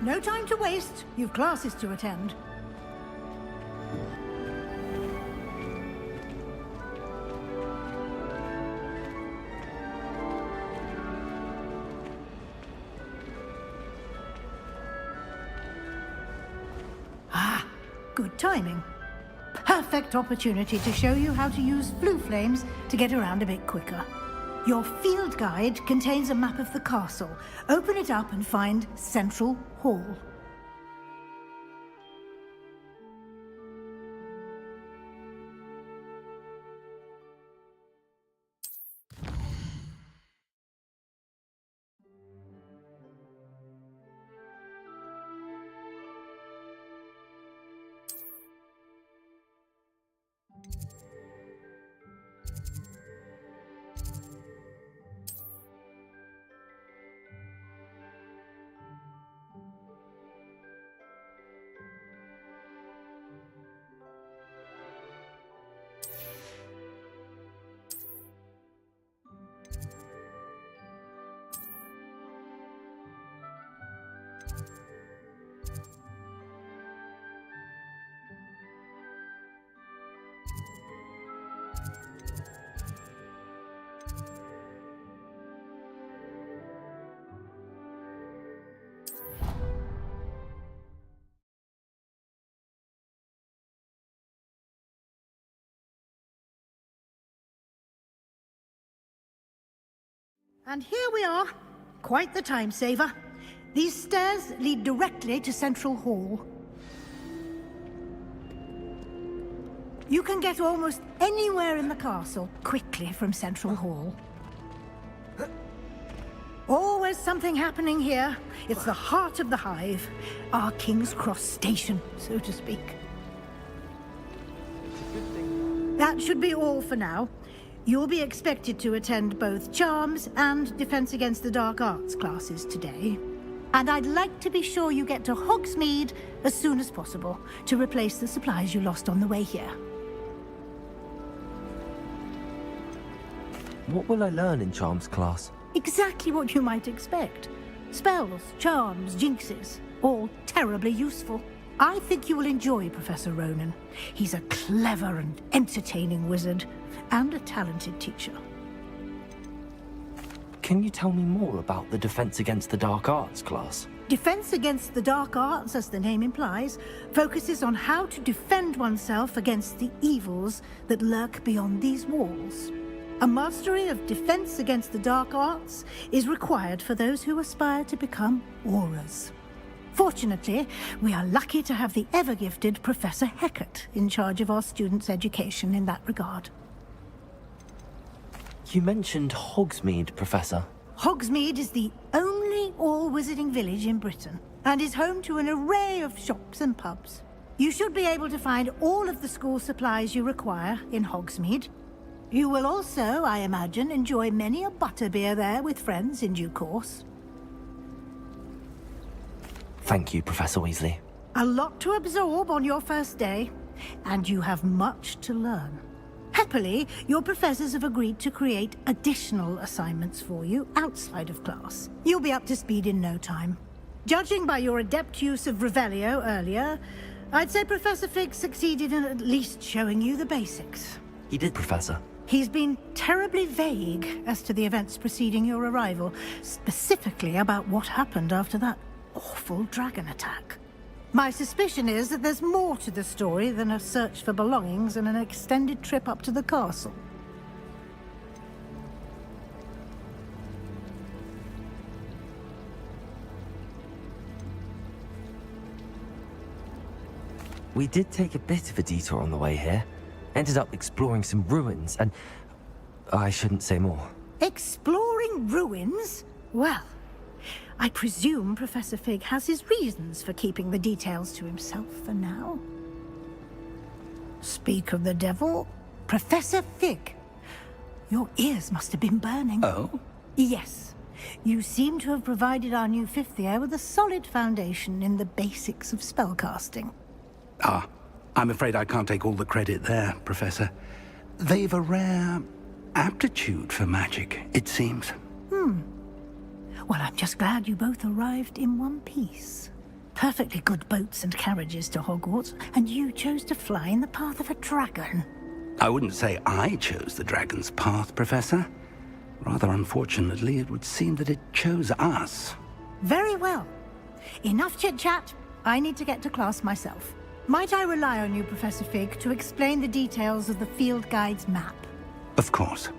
No time to waste. You've classes to attend. Ah, good timing. Perfect opportunity to show you how to use blue flames to get around a bit quicker. Your field guide contains a map of the castle. Open it up and find Central Hall. And here we are. Quite the time saver. These stairs lead directly to Central Hall. You can get almost anywhere in the castle quickly from Central Hall. Always something happening here. It's the heart of the Hive. Our King's Cross station, so to speak. That should be all for now. You'll be expected to attend both Charms and Defense Against the Dark Arts classes today. And I'd like to be sure you get to Hogsmeade as soon as possible to replace the supplies you lost on the way here. What will I learn in Charms class? Exactly what you might expect. Spells, charms, jinxes, all terribly useful. I think you will enjoy Professor Ronan. He's a clever and entertaining wizard, and a talented teacher. Can you tell me more about the Defense Against the Dark Arts class? Defense Against the Dark Arts, as the name implies, focuses on how to defend oneself against the evils that lurk beyond these walls. A mastery of Defense Against the Dark Arts is required for those who aspire to become Auras. Fortunately, we are lucky to have the ever-gifted Professor Hecat in charge of our students' education in that regard. You mentioned Hogsmeade, Professor. Hogsmeade is the only all-wizarding village in Britain, and is home to an array of shops and pubs. You should be able to find all of the school supplies you require in Hogsmeade. You will also, I imagine, enjoy many a butterbeer there with friends in due course. Thank you, Professor Weasley. A lot to absorb on your first day, and you have much to learn. Happily, your professors have agreed to create additional assignments for you outside of class. You'll be up to speed in no time. Judging by your adept use of Revelio earlier, I'd say Professor Fig succeeded in at least showing you the basics. He did, Professor. He's been terribly vague as to the events preceding your arrival, specifically about what happened after that awful dragon attack. My suspicion is that there's more to the story than a search for belongings and an extended trip up to the castle. We did take a bit of a detour on the way here. Ended up exploring some ruins, and I shouldn't say more. Exploring ruins? Well, I presume Professor Fig has his reasons for keeping the details to himself for now. Speak of the devil, Professor Fig. Your ears must have been burning. Oh? Yes. You seem to have provided our new fifth year with a solid foundation in the basics of spellcasting. Ah, I'm afraid I can't take all the credit there, Professor. They've a rare aptitude for magic, it seems. Well, I'm just glad you both arrived in one piece. Perfectly good boats and carriages to Hogwarts, and you chose to fly in the path of a dragon. I wouldn't say I chose the dragon's path, Professor. Rather unfortunately, it would seem that it chose us. Very well. Enough chit-chat. I need to get to class myself. Might I rely on you, Professor Fig, to explain the details of the field guide's map? Of course.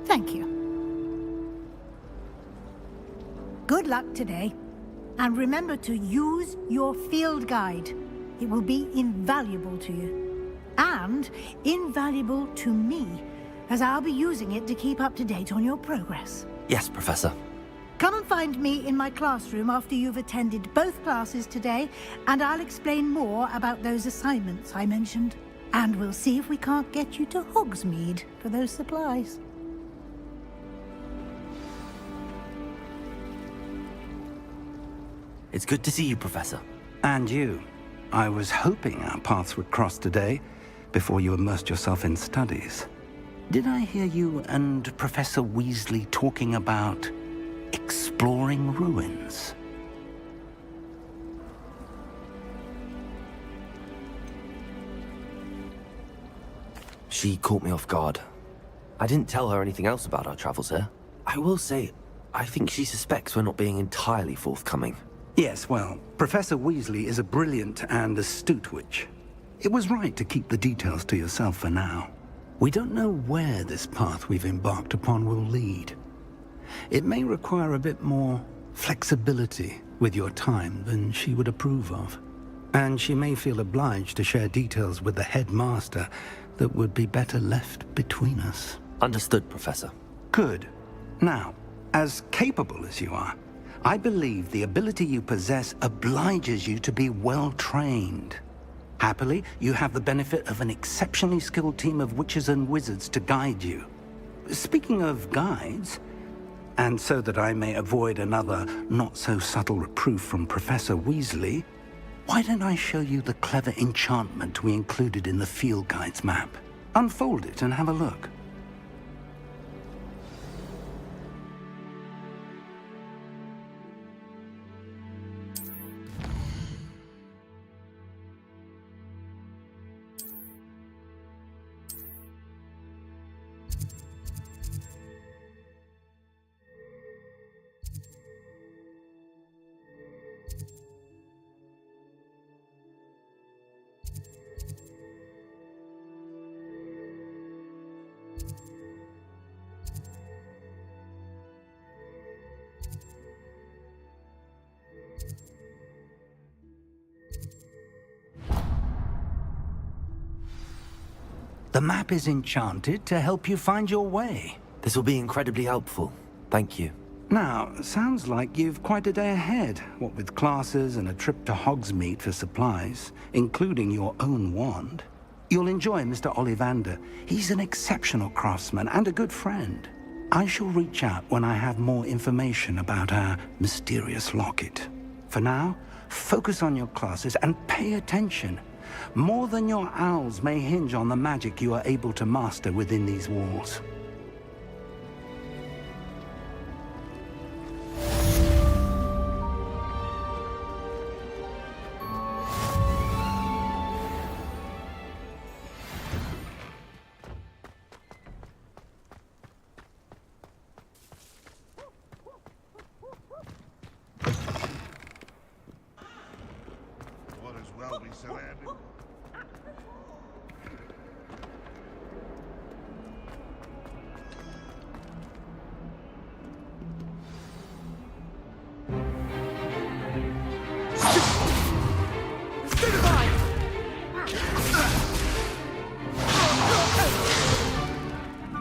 Thank you. Good luck today. And remember to use your field guide. It will be invaluable to you. And invaluable to me, as I'll be using it to keep up to date on your progress. Yes, Professor. Come and find me in my classroom after you've attended both classes today, and I'll explain more about those assignments I mentioned. And we'll see if we can't get you to Hogsmeade for those supplies. It's good to see you, Professor. And you. I was hoping our paths would cross today, before you immersed yourself in studies. Did I hear you and Professor Weasley talking about exploring ruins? She caught me off guard. I didn't tell her anything else about our travels here. I will say, I think she suspects we're not being entirely forthcoming. Yes, well, Professor Weasley is a brilliant and astute witch. It was right to keep the details to yourself for now. We don't know where this path we've embarked upon will lead. It may require a bit more flexibility with your time than she would approve of. And she may feel obliged to share details with the headmaster that would be better left between us. Understood, Professor. Good. Now, as capable as you are, I believe the ability you possess obliges you to be well trained. Happily, you have the benefit of an exceptionally skilled team of witches and wizards to guide you. Speaking of guides, and so that I may avoid another not-so-subtle reproof from Professor Weasley, why don't I show you the clever enchantment we included in the field guide's map? Unfold it and have a look. The map is enchanted to help you find your way. This will be incredibly helpful. Thank you. Now, sounds like you've quite a day ahead, what with classes and a trip to Hogsmeade for supplies, including your own wand. You'll enjoy Mr. Ollivander. He's an exceptional craftsman and a good friend. I shall reach out when I have more information about our mysterious locket. For now, focus on your classes and pay attention. More than your owls may hinge on the magic you are able to master within these walls.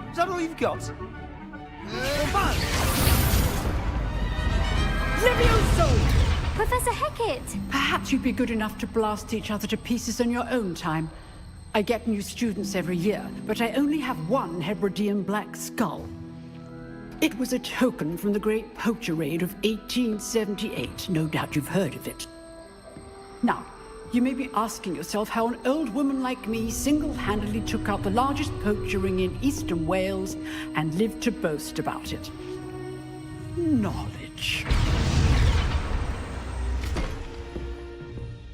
Is that all you've got? Levioso! Professor Hecat! Perhaps you'd be good enough to blast each other to pieces in your own time. I get new students every year, but I only have one Hebridean black skull. It was a token from the Great Poacher Raid of 1878. No doubt you've heard of it. Now, you may be asking yourself how an old woman like me single-handedly took out the largest poacher ring in eastern Wales and lived to boast about it. Knowledge.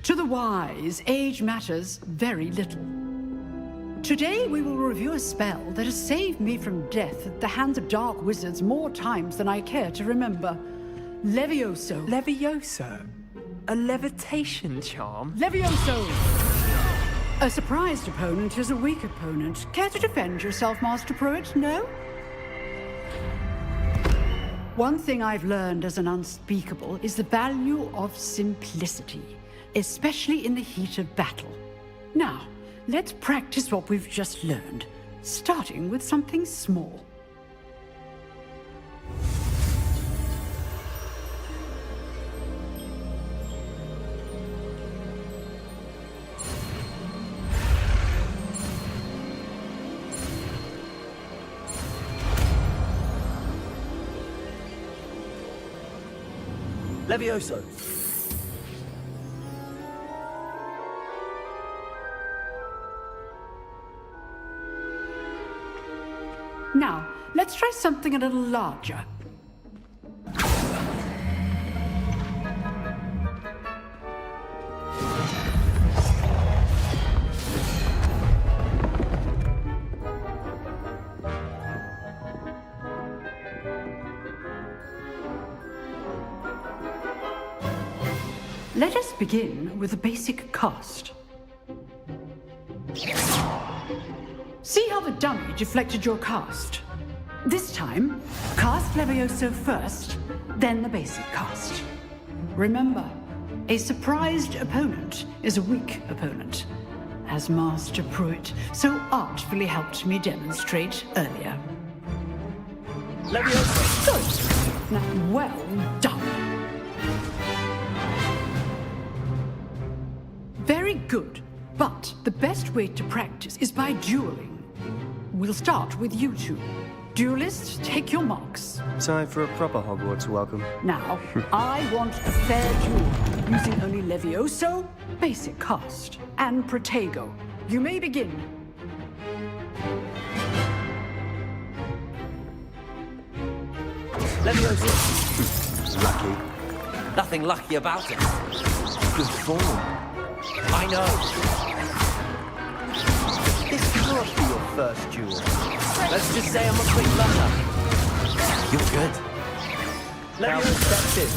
To the wise, age matters very little. Today we will review a spell that has saved me from death at the hands of dark wizards more times than I care to remember. Levioso. Levioso? A levitation charm? Levioso! A surprised opponent is a weak opponent. Care to defend yourself, Master Pruitt? No? One thing I've learned as an unspeakable is the value of simplicity, especially in the heat of battle. Now, let's practice what we've just learned, starting with something small. Levioso. Now, let's try something a little larger. Let us begin with a basic cast. See how the dummy deflected your cast? This time, cast Levioso first, then the basic cast. Remember, a surprised opponent is a weak opponent, as Master Pruitt so artfully helped me demonstrate earlier. Levioso! Good. Now, well done. Very good, but the best way to practice is by dueling. We'll start with you two. Duelists, take your marks. Time for a proper Hogwarts welcome. Now, I want a fair duel, using only Levioso, basic cast, and Protego. You may begin. Levioso! Lucky. Nothing lucky about it. Good form. I know. This can't be your first duel. Let's just say I'm a quick learner. You're good. Now accepted.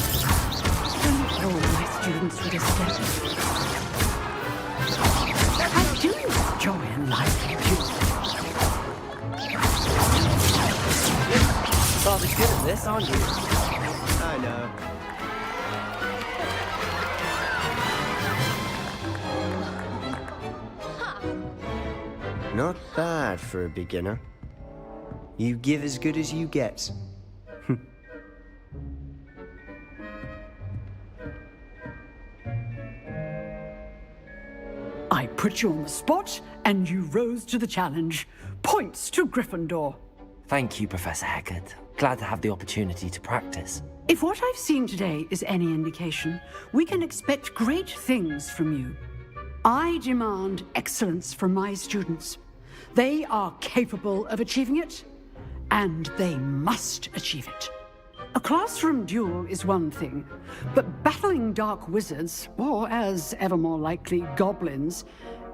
Don't all my students would accept. I do enjoy and like you. Rather good at this, aren't you? I know. Not bad for a beginner. You give as good as you get. I put you on the spot, and you rose to the challenge. Points to Gryffindor. Thank you, Professor Hecat. Glad to have the opportunity to practice. If what I've seen today is any indication, we can expect great things from you. I demand excellence from my students. They are capable of achieving it, and they must achieve it. A classroom duel is one thing, but battling dark wizards, or as ever more likely, goblins,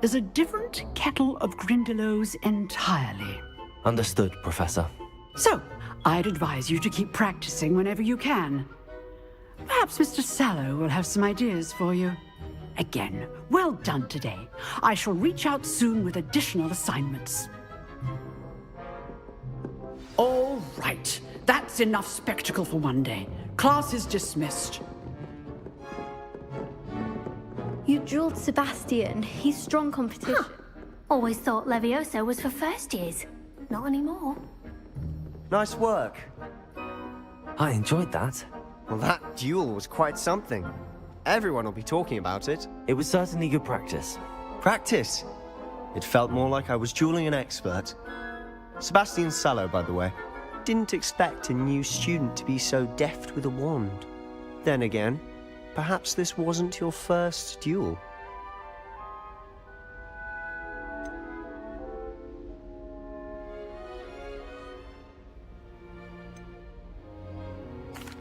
is a different kettle of Grindylows entirely. Understood, Professor. So, I'd advise you to keep practicing whenever you can. Perhaps Mr. Sallow will have some ideas for you. Again, well done today. I shall reach out soon with additional assignments. All right. That's enough spectacle for one day. Class is dismissed. You dueled Sebastian. He's strong competition. Always thought Levioso was for first years. Not anymore. Nice work. I enjoyed that. Well, that duel was quite something. Everyone will be talking about it. It was certainly good practice. Practice? It felt more like I was dueling an expert. Sebastian Sallow, by the way. Didn't expect a new student to be so deft with a wand. Then again, perhaps this wasn't your first duel.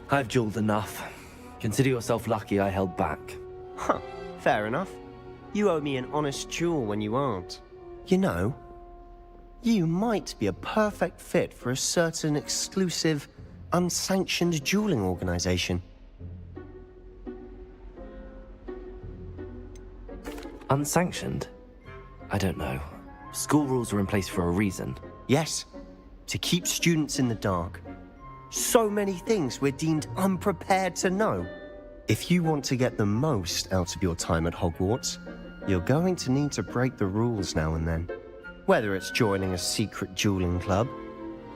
I've dueled enough. Consider yourself lucky I held back. Huh, fair enough. You owe me an honest duel when you aren't. You know, you might be a perfect fit for a certain exclusive, unsanctioned dueling organization. Unsanctioned? I don't know. School rules are in place for a reason. Yes, to keep students in the dark. So many things we're deemed unprepared to know. If you want to get the most out of your time at Hogwarts, you're going to need to break the rules now and then. Whether it's joining a secret dueling club,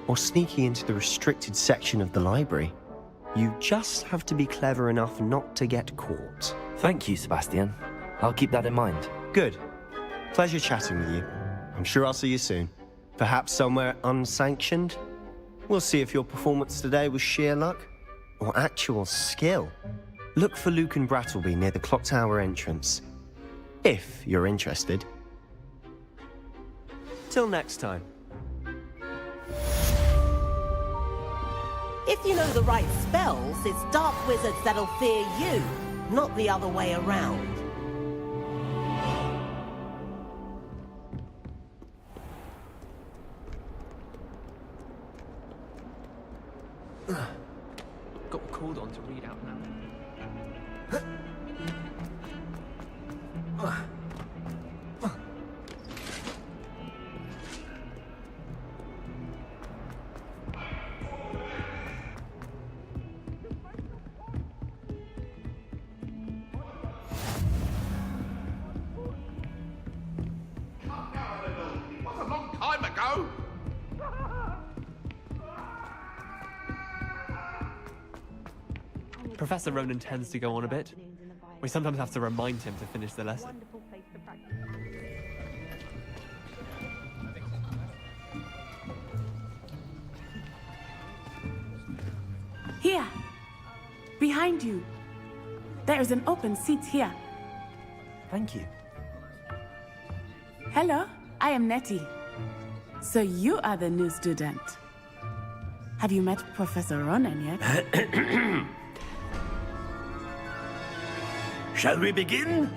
or sneaking into the restricted section of the library, you just have to be clever enough not to get caught. Thank you, Sebastian. I'll keep that in mind. Good. Pleasure chatting with you. I'm sure I'll see you soon. Perhaps somewhere unsanctioned? We'll see if your performance today was sheer luck, or actual skill. Look for Luke and Brattleby near the clock tower entrance, if you're interested. Till next time. If you know the right spells, it's dark wizards that'll fear you, not the other way around. Got a called on to read out now. Professor Ronan tends to go on a bit. We sometimes have to remind him to finish the lesson. Here. Behind you. There is an open seat here. Thank you. Hello, I am Nettie. So you are the new student. Have you met Professor Ronan yet? Shall we begin?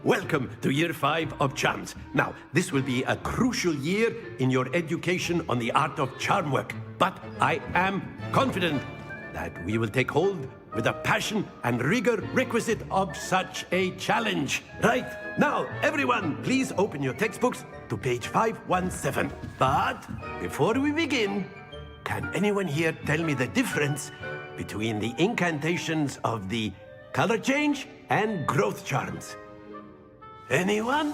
Welcome to Year 5 of Charms. Now, this will be a crucial year in your education on the art of charm work. But I am confident that we will take hold with the passion and rigor requisite of such a challenge. Right, now, everyone, please open your textbooks to page 517. But before we begin, can anyone here tell me the difference between the incantations of the color change and growth charms? Anyone?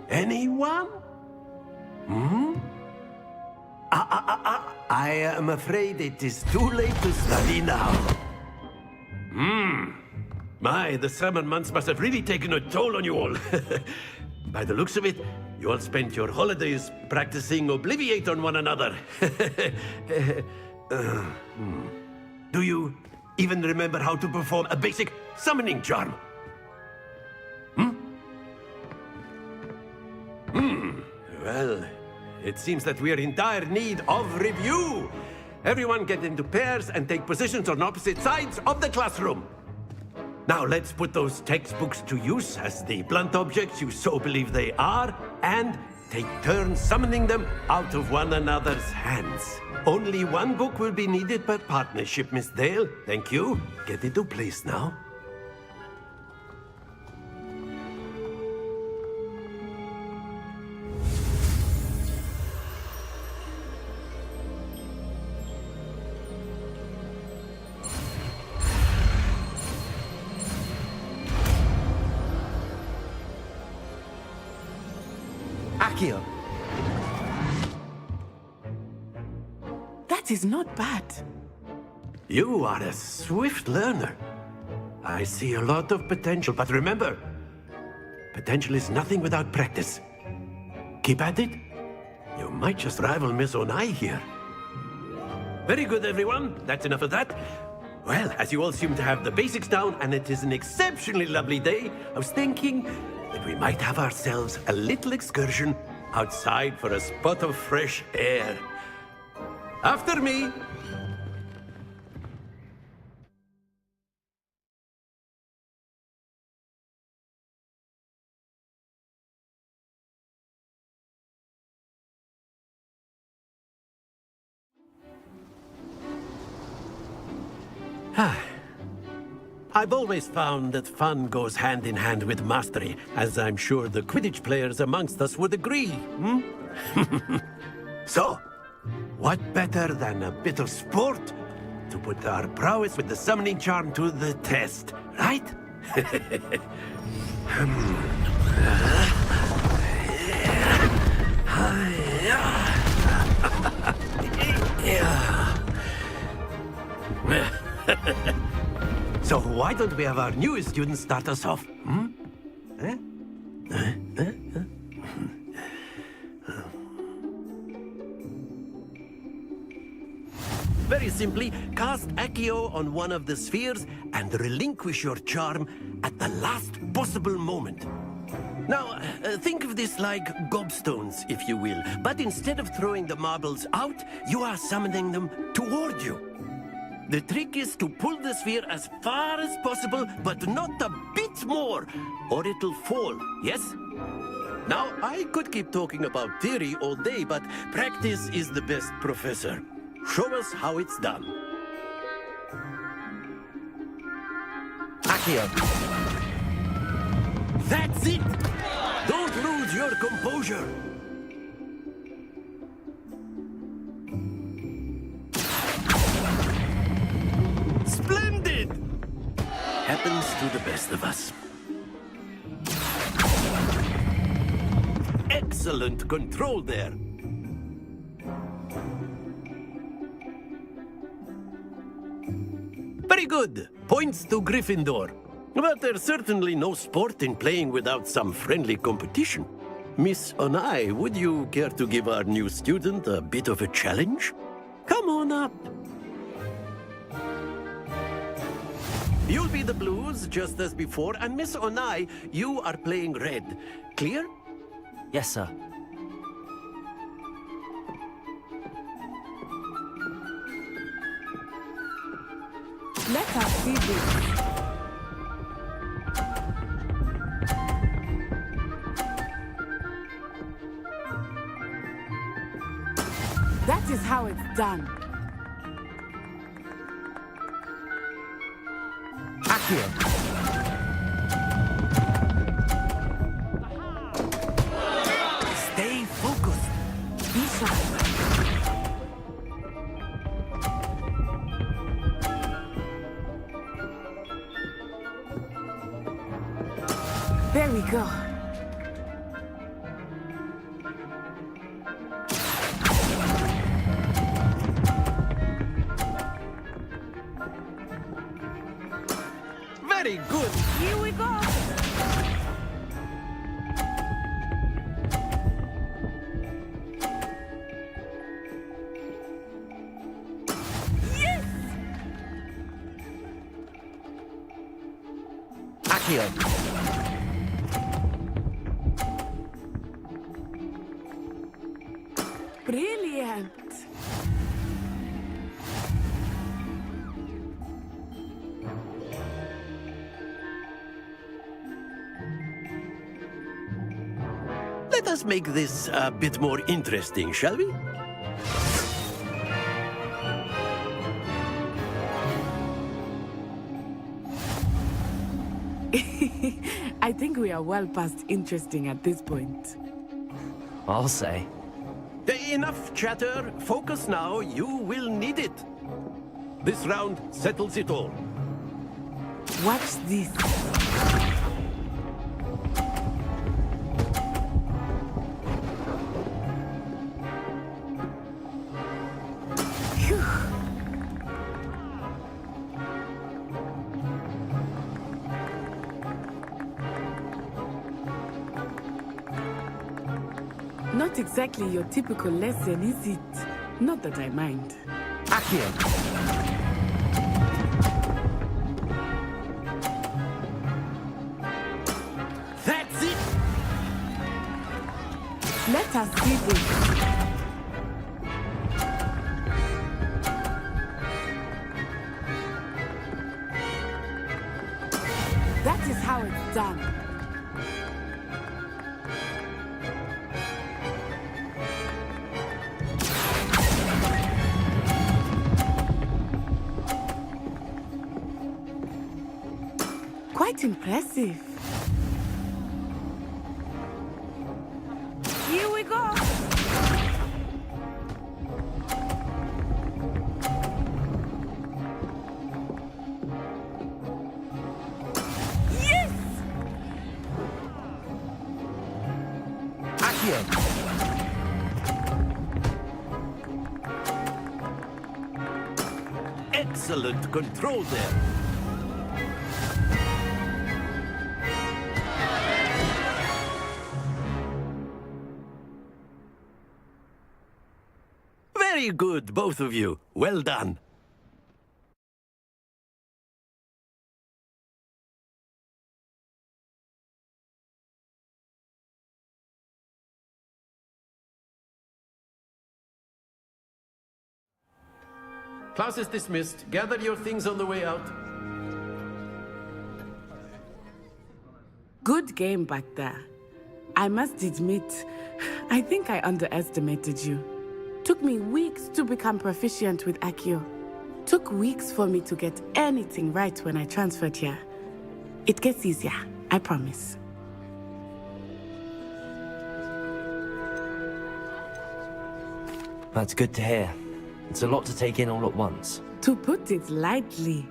Anyone? I am afraid it is too late to study now. My, the summer months must have really taken a toll on you all. By the looks of it, you all spent your holidays practicing Obliviate on one another. Do you even remember how to perform a basic summoning charm? Well, it seems that we are in dire need of review. Everyone get into pairs and take positions on opposite sides of the classroom. Now let's put those textbooks to use as the blunt objects you so believe they are, and take turns summoning them out of one another's hands. Only one book will be needed per partnership, Miss Dale. Thank you. Get into place now. Accio. That is not bad. You are a swift learner. I see a lot of potential, but remember, potential is nothing without practice. Keep at it. You might just rival Miss Onai here. Very good, everyone. That's enough of that. Well, as you all seem to have the basics down, and it is an exceptionally lovely day, I was thinking that we might have ourselves a little excursion outside for a spot of fresh air. After me! I've always found that fun goes hand in hand with mastery, as I'm sure the Quidditch players amongst us would agree, So, what better than a bit of sport to put our prowess with the summoning charm to the test, right? So why don't we have our newest student start us off? Very simply, cast Accio on one of the spheres and relinquish your charm at the last possible moment. Now, think of this like gobstones, if you will, but instead of throwing the marbles out, you are summoning them toward you. The trick is to pull the sphere as far as possible, but not a bit more, or it'll fall, yes? Now, I could keep talking about theory all day, but practice is the best professor. Show us how it's done. Accio. That's it! Don't lose your composure! Splendid! Happens to the best of us. Excellent control there. Very good. Points to Gryffindor. But there's certainly no sport in playing without some friendly competition. Miss Onai, would you care to give our new student a bit of a challenge? Come on up. You'll be the blues, just as before, and Miss Onai, you are playing red. Clear? Yes, sir. Let us see this. That is how it's done. Accio. Stay focused. Be sharp. There we go. Very good. Here we go. Yes! Accio. Brilliant. Let us make this a bit more interesting, shall we? I think we are well past interesting at this point. I'll say. Enough chatter. Focus now. You will need it. This round settles it all. Watch this. Phew. Not exactly your typical lesson, is it? Not that I mind. Accio. That's it! Let us see this. That is how it's done. Quite impressive. Here we go. Yes! Accio. Excellent control there. Very good, both of you. Well done. Class is dismissed. Gather your things on the way out. Good game back there. I must admit, I think I underestimated you. Took me weeks to become proficient with Accio. Took weeks for me to get anything right when I transferred here. It gets easier, I promise. That's good to hear. It's a lot to take in all at once. To put it lightly,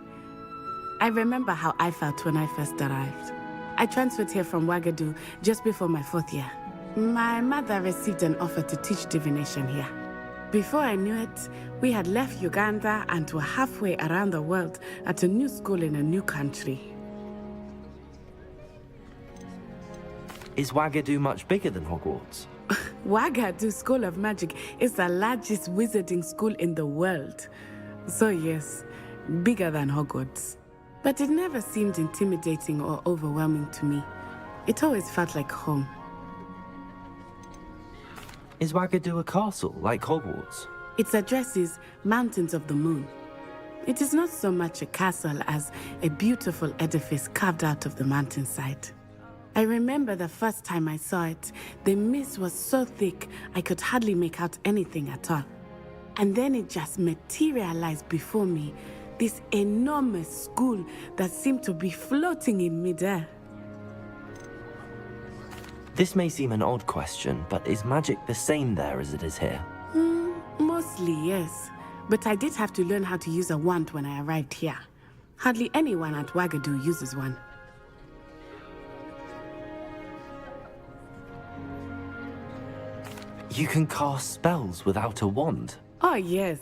I remember how I felt when I first arrived. I transferred here from Wagadu just before my 4th year. My mother received an offer to teach divination here. Before I knew it, we had left Uganda and were halfway around the world at a new school in a new country. Is Wagadu much bigger than Hogwarts? Wagadu School of Magic is the largest wizarding school in the world. So yes, bigger than Hogwarts. But it never seemed intimidating or overwhelming to me. It always felt like home. Is Wagadu a castle, like Hogwarts? Its address is Mountains of the Moon. It is not so much a castle as a beautiful edifice carved out of the mountainside. I remember the first time I saw it, the mist was so thick I could hardly make out anything at all. And then it just materialized before me, this enormous school that seemed to be floating in midair. This may seem an odd question, but is magic the same there as it is here? Mostly, yes. But I did have to learn how to use a wand when I arrived here. Hardly anyone at Wagadu uses one. You can cast spells without a wand? Oh, yes.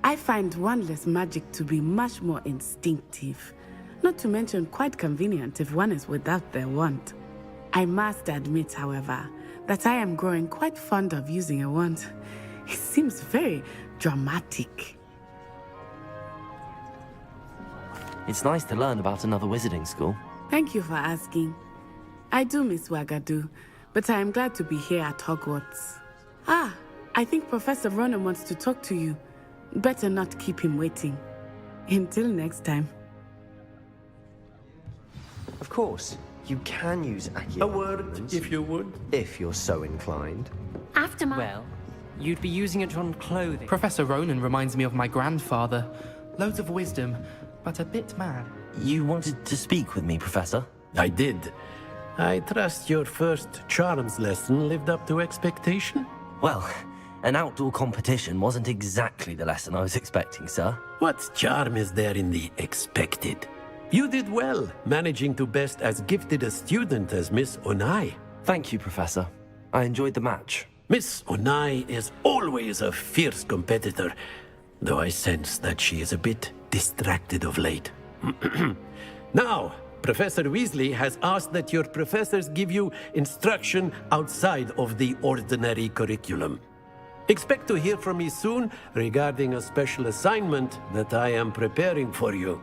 I find wandless magic to be much more instinctive. Not to mention quite convenient if one is without their wand. I must admit, however, that I am growing quite fond of using a wand. It seems very dramatic. It's nice to learn about another wizarding school. Thank you for asking. I do miss Wagadu, but I am glad to be here at Hogwarts. Ah, I think Professor Ronan wants to talk to you. Better not keep him waiting. Until next time. Of course, you can use Accio. A word, if you would. If you're so inclined. After my... Well, you'd be using it on clothing. Professor Ronan reminds me of my grandfather. Loads of wisdom, but a bit mad. You wanted to speak with me, Professor? I did. I trust your first charms lesson lived up to expectation? Well, an outdoor competition wasn't exactly the lesson I was expecting, sir. What charm is there in the expected? You did well, managing to best as gifted a student as Miss Onai. Thank you, Professor. I enjoyed the match. Miss Onai is always a fierce competitor, though I sense that she is a bit distracted of late. Now, Professor Weasley has asked that your professors give you instruction outside of the ordinary curriculum. Expect to hear from me soon regarding a special assignment that I am preparing for you.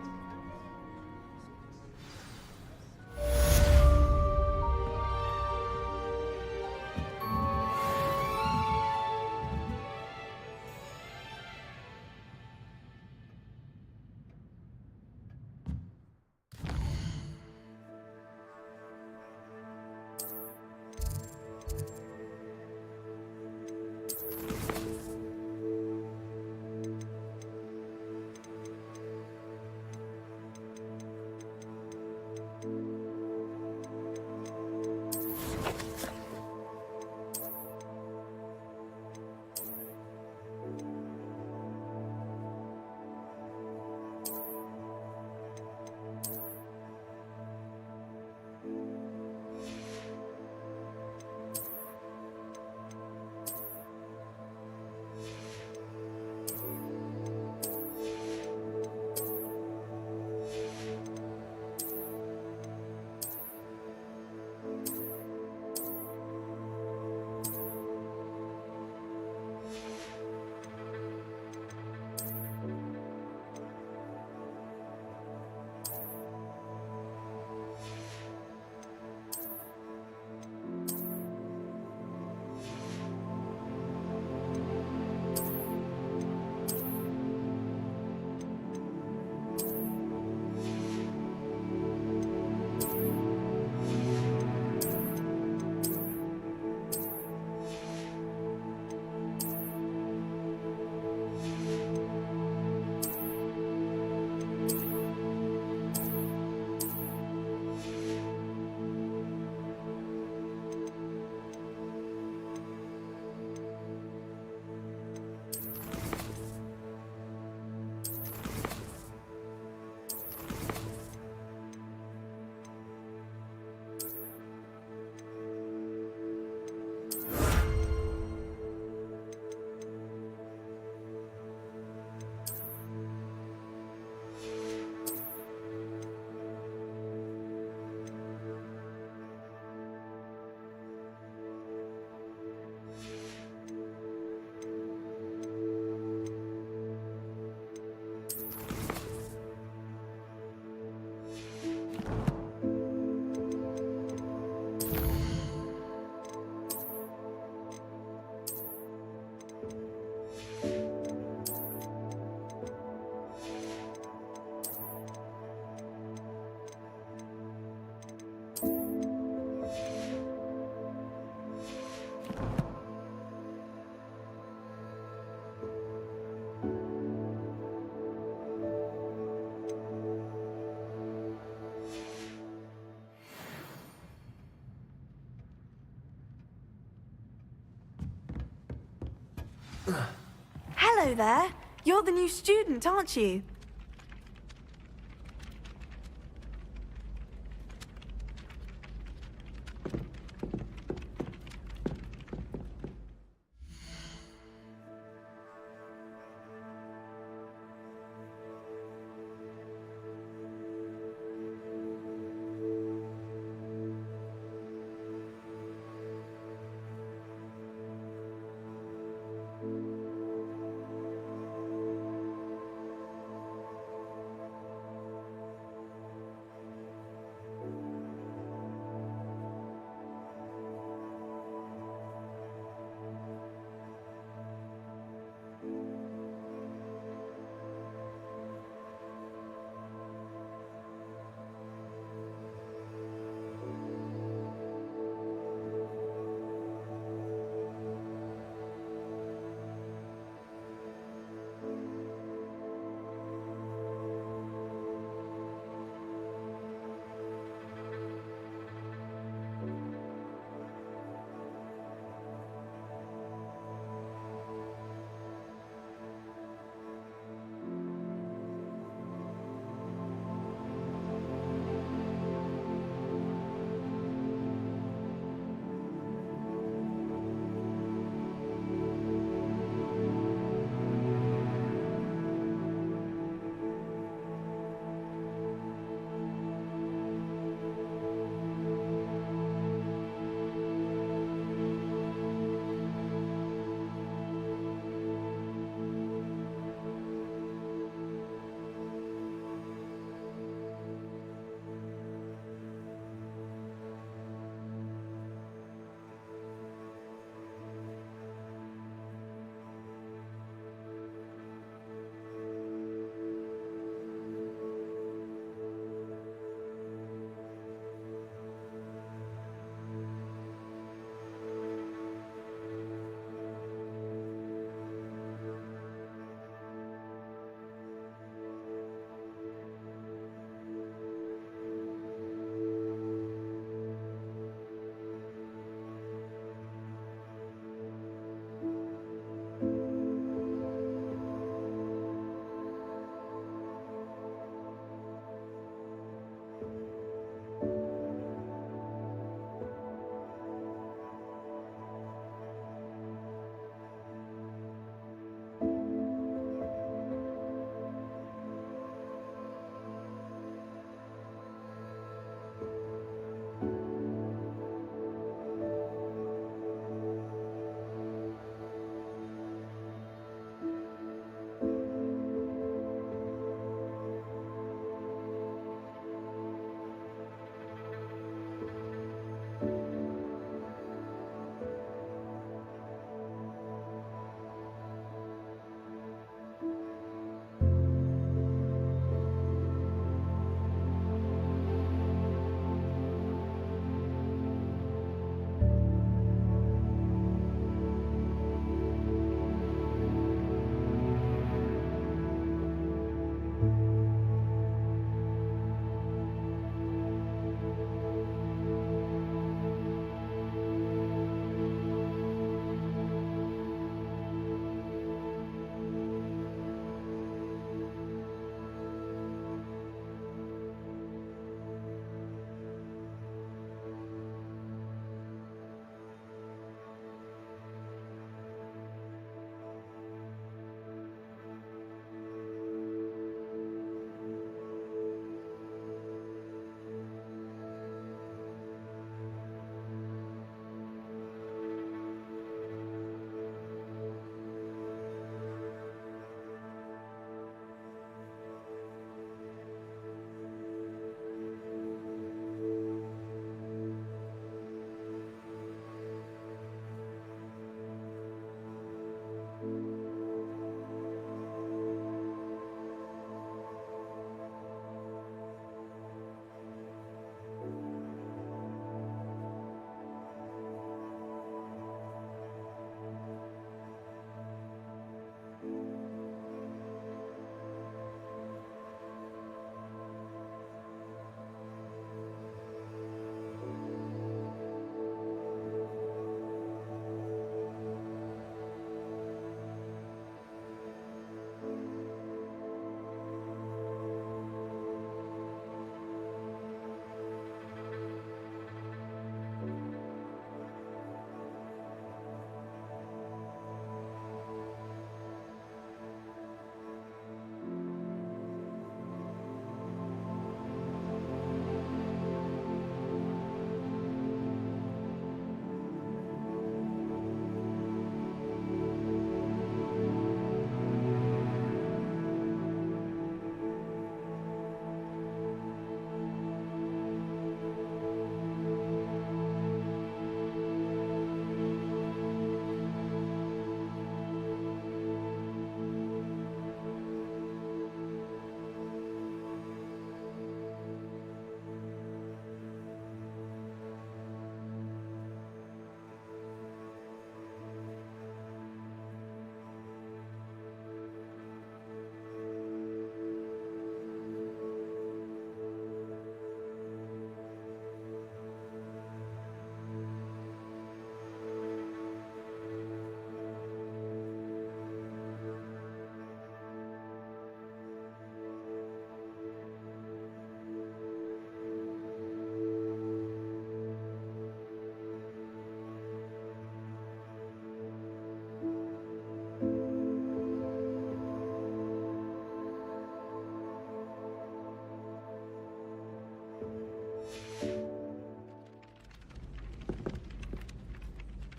Hello there. You're the new student, aren't you?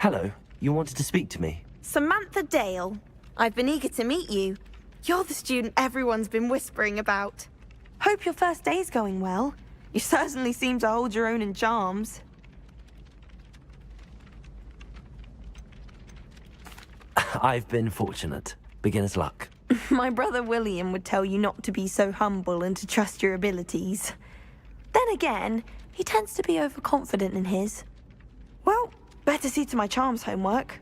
Hello. You wanted to speak to me? Samantha Dale. I've been eager to meet you. You're the student everyone's been whispering about. Hope your first day's going well. You certainly seem to hold your own in charms. I've been fortunate. Beginner's luck. My brother William would tell you not to be so humble and to trust your abilities. Then again, he tends to be overconfident in his. Well, better see to my charms homework.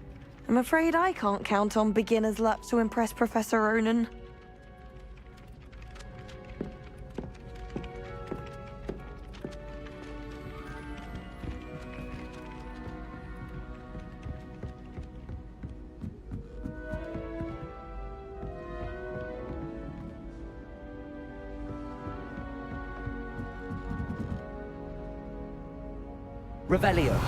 I'm afraid I can't count on beginner's luck to impress Professor Ronan. Revelio.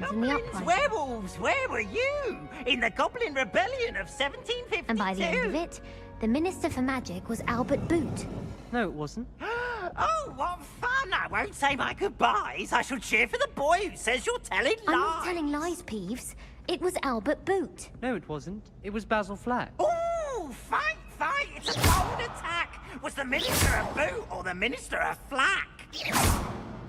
Goblins, werewolves, where were you? In the Goblin Rebellion of 1752. And by the end of it, the Minister for Magic was Albert Boot. No, it wasn't. Oh, what fun! I won't say my goodbyes. I shall cheer for the boy who says you're telling lies. I'm not telling lies, Peeves. It was Albert Boot. No, it wasn't. It was Basil Flack. Ooh, fight, fight! It's a bold attack! Was the Minister a boot or the Minister a flack?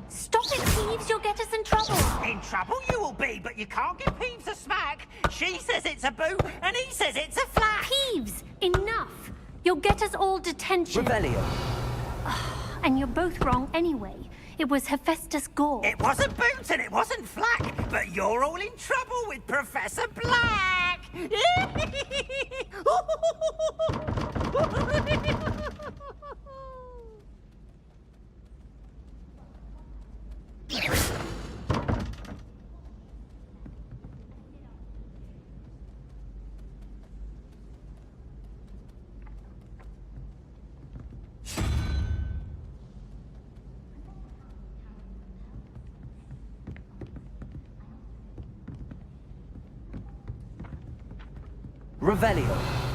Stop it, Peeves! You'll get us in trouble! In trouble you will be, but you can't give Peeves a smack. She says it's a boot, and he says it's a flack. Peeves! Enough! You'll get us all detention. Revelio. And you're both wrong anyway. It was Hephaestus Gore. It wasn't boot and it wasn't flack, but you're all in trouble with Professor Black. Revelio.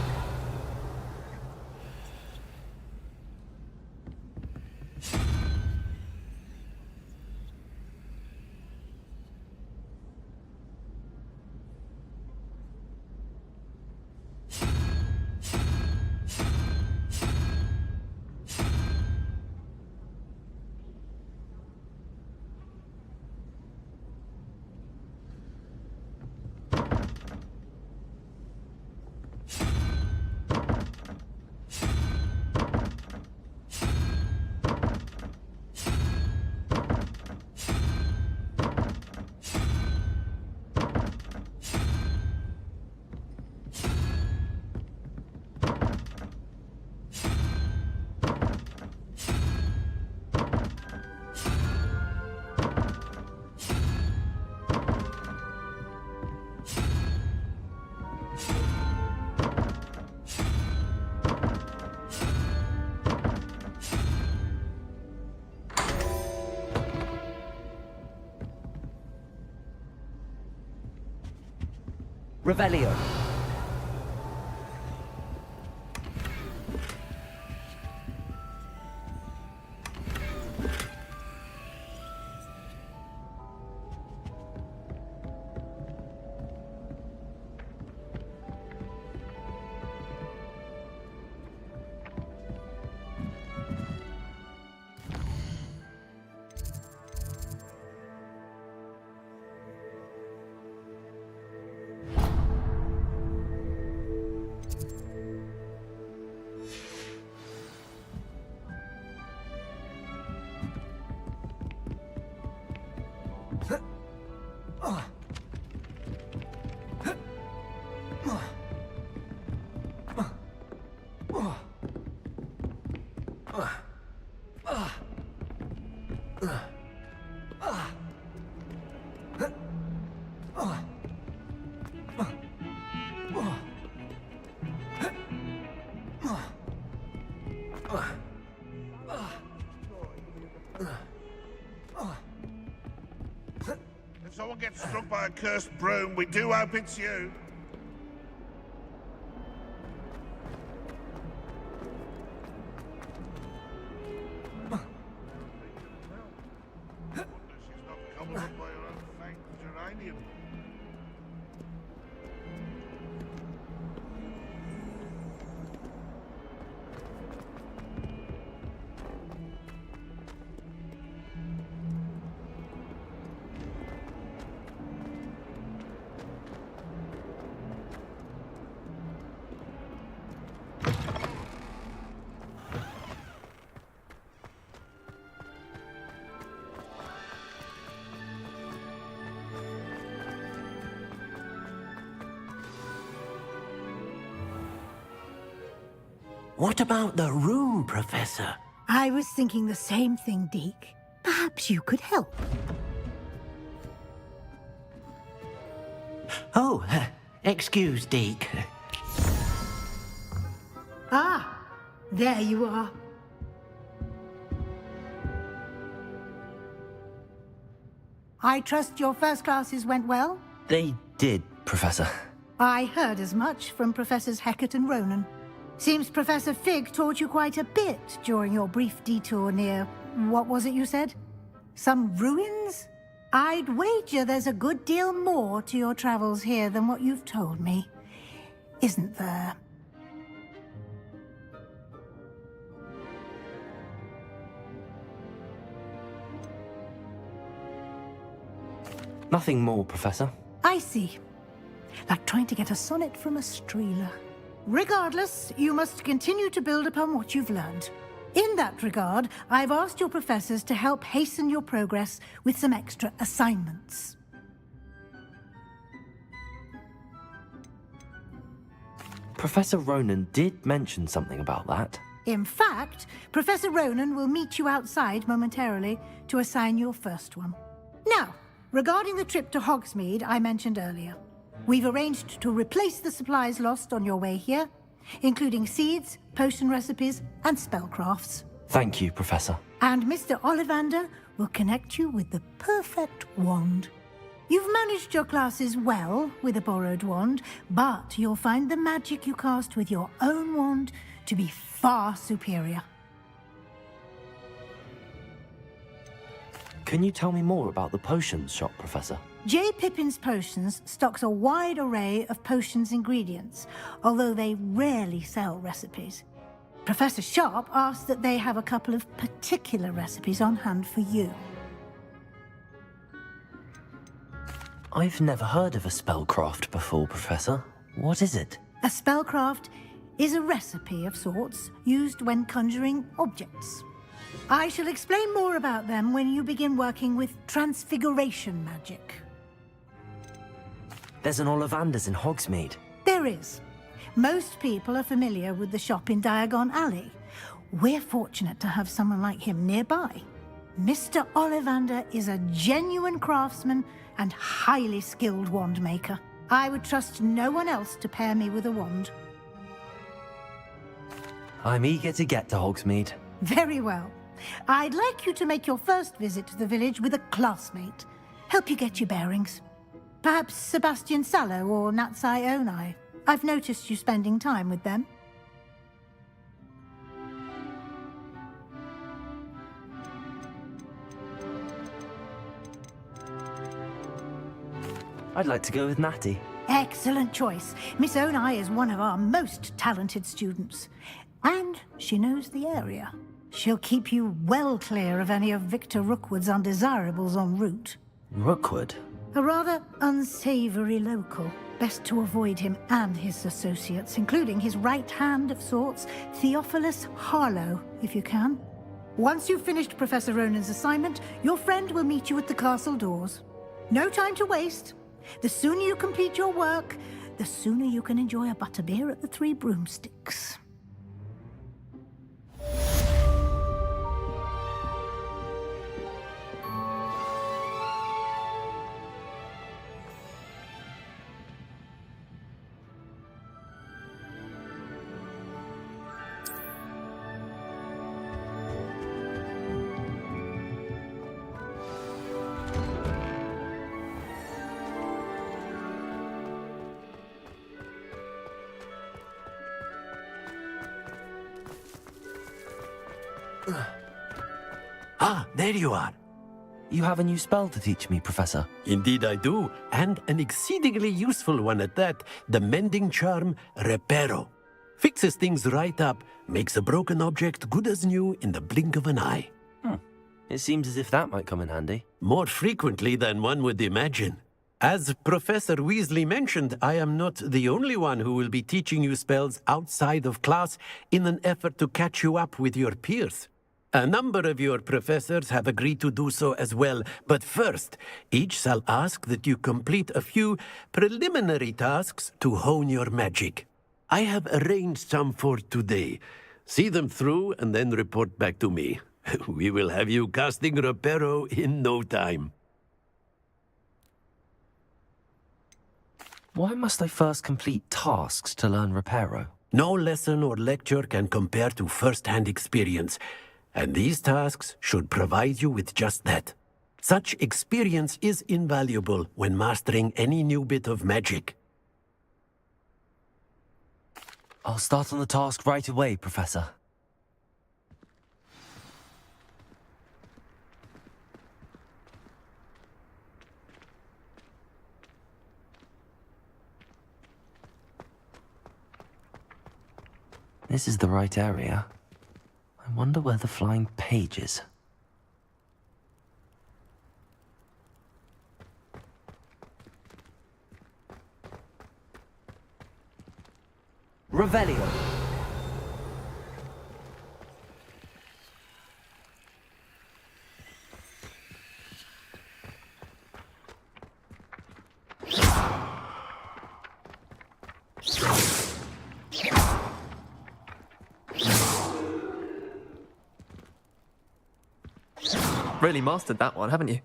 Revelio. by a cursed broom. We do hope it's you. What about the room, Professor? I was thinking the same thing, Deke. Perhaps you could help. Oh, excuse, Deke. Ah, there you are. I trust your first classes went well? They did, Professor. I heard as much from Professors Hecat and Ronan. Seems Professor Fig taught you quite a bit during your brief detour near... what was it you said? Some ruins? I'd wager there's a good deal more to your travels here than what you've told me. Isn't there? Nothing more, Professor. I see. Like trying to get a sonnet from a streeler. Regardless, you must continue to build upon what you've learned. In that regard, I've asked your professors to help hasten your progress with some extra assignments. Professor Ronan did mention something about that. In fact, Professor Ronan will meet you outside momentarily to assign your first one. Now, regarding the trip to Hogsmeade I mentioned earlier, we've arranged to replace the supplies lost on your way here, including seeds, potion recipes, and spellcrafts. Thank you, Professor. And Mr. Ollivander will connect you with the perfect wand. You've managed your classes well with a borrowed wand, but you'll find the magic you cast with your own wand to be far superior. Can you tell me more about the potions shop, Professor? J. Pippin's Potions stocks a wide array of potions ingredients, although they rarely sell recipes. Professor Sharp asked that they have a couple of particular recipes on hand for you. I've never heard of a spellcraft before, Professor. What is it? A spellcraft is a recipe of sorts used when conjuring objects. I shall explain more about them when you begin working with transfiguration magic. There's an Ollivander's in Hogsmeade. There is. Most people are familiar with the shop in Diagon Alley. We're fortunate to have someone like him nearby. Mr. Ollivander is a genuine craftsman and highly skilled wand maker. I would trust no one else to pair me with a wand. I'm eager to get to Hogsmeade. Very well. I'd like you to make your first visit to the village with a classmate. Help you get your bearings. Perhaps Sebastian Sallow or Natsai Onai. I've noticed you spending time with them. I'd like to go with Natty. Excellent choice. Miss Onai is one of our most talented students. And she knows the area. She'll keep you well clear of any of Victor Rookwood's undesirables en route. Rookwood? A rather unsavory local. Best to avoid him and his associates, including his right hand of sorts, Theophilus Harlow, if you can. Once you've finished Professor Ronan's assignment, your friend will meet you at the castle doors. No time to waste. The sooner you complete your work, the sooner you can enjoy a butterbeer at the Three Broomsticks. Ah, there you are. You have a new spell to teach me, Professor. Indeed I do, and an exceedingly useful one at that. The mending charm, Reparo. Fixes things right up, makes a broken object good as new in the blink of an eye. It seems as if that might come in handy. More frequently than one would imagine. As Professor Weasley mentioned, I am not the only one who will be teaching you spells outside of class in an effort to catch you up with your peers. A number of your professors have agreed to do so as well, but first, each shall ask that you complete a few preliminary tasks to hone your magic. I have arranged some for today. See them through and then report back to me. We will have you casting Reparo in no time. Why must I first complete tasks to learn Reparo? No lesson or lecture can compare to first-hand experience. And these tasks should provide you with just that. Such experience is invaluable when mastering any new bit of magic. I'll start on the task right away, Professor. This is the right area. I wonder where the flying page is. Revelio. Really mastered that one, haven't you?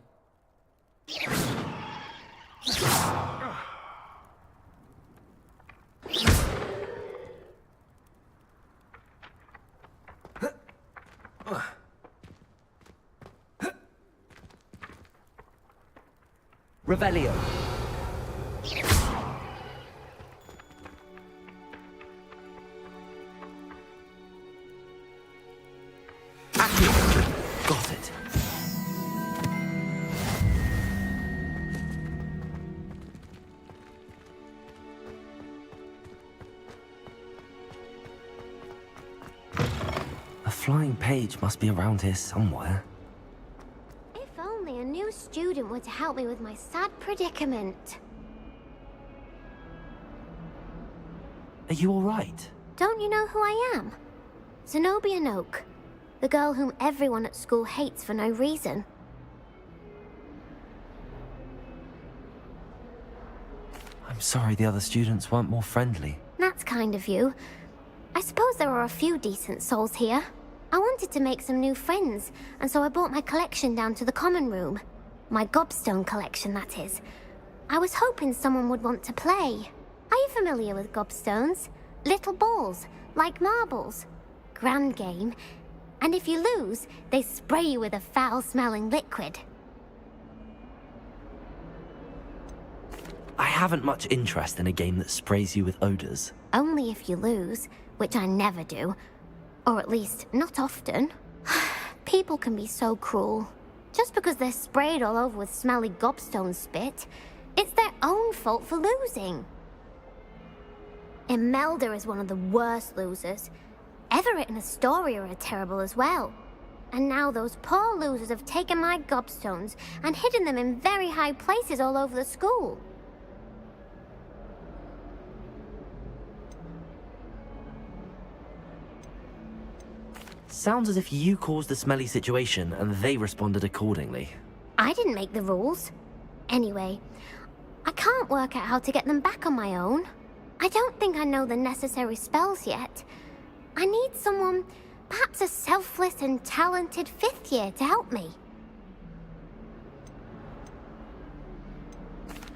Revelio. Got it. A flying page must be around here somewhere. If only a new student were to help me with my sad predicament. Are you all right? Don't you know who I am? Zenobia Noak, the girl whom everyone at school hates for no reason. I'm sorry the other students weren't more friendly. That's kind of you. I suppose there are a few decent souls here. I wanted to make some new friends, and so I brought my collection down to the common room. My gobstone collection, that is. I was hoping someone would want to play. Are you familiar with gobstones? Little balls, like marbles. Grand game. And if you lose, they spray you with a foul-smelling liquid. I haven't much interest in a game that sprays you with odors. Only if you lose, which I never do. Or at least, not often. People can be so cruel. Just because they're sprayed all over with smelly gobstone spit, it's their own fault for losing. Imelda is one of the worst losers. Everett and Astoria are terrible as well. And now those poor losers have taken my gobstones and hidden them in very high places all over the school. Sounds as if you caused the smelly situation and they responded accordingly. I didn't make the rules. Anyway, I can't work out how to get them back on my own. I don't think I know the necessary spells yet. I need someone, perhaps a selfless and talented 5th year to help me.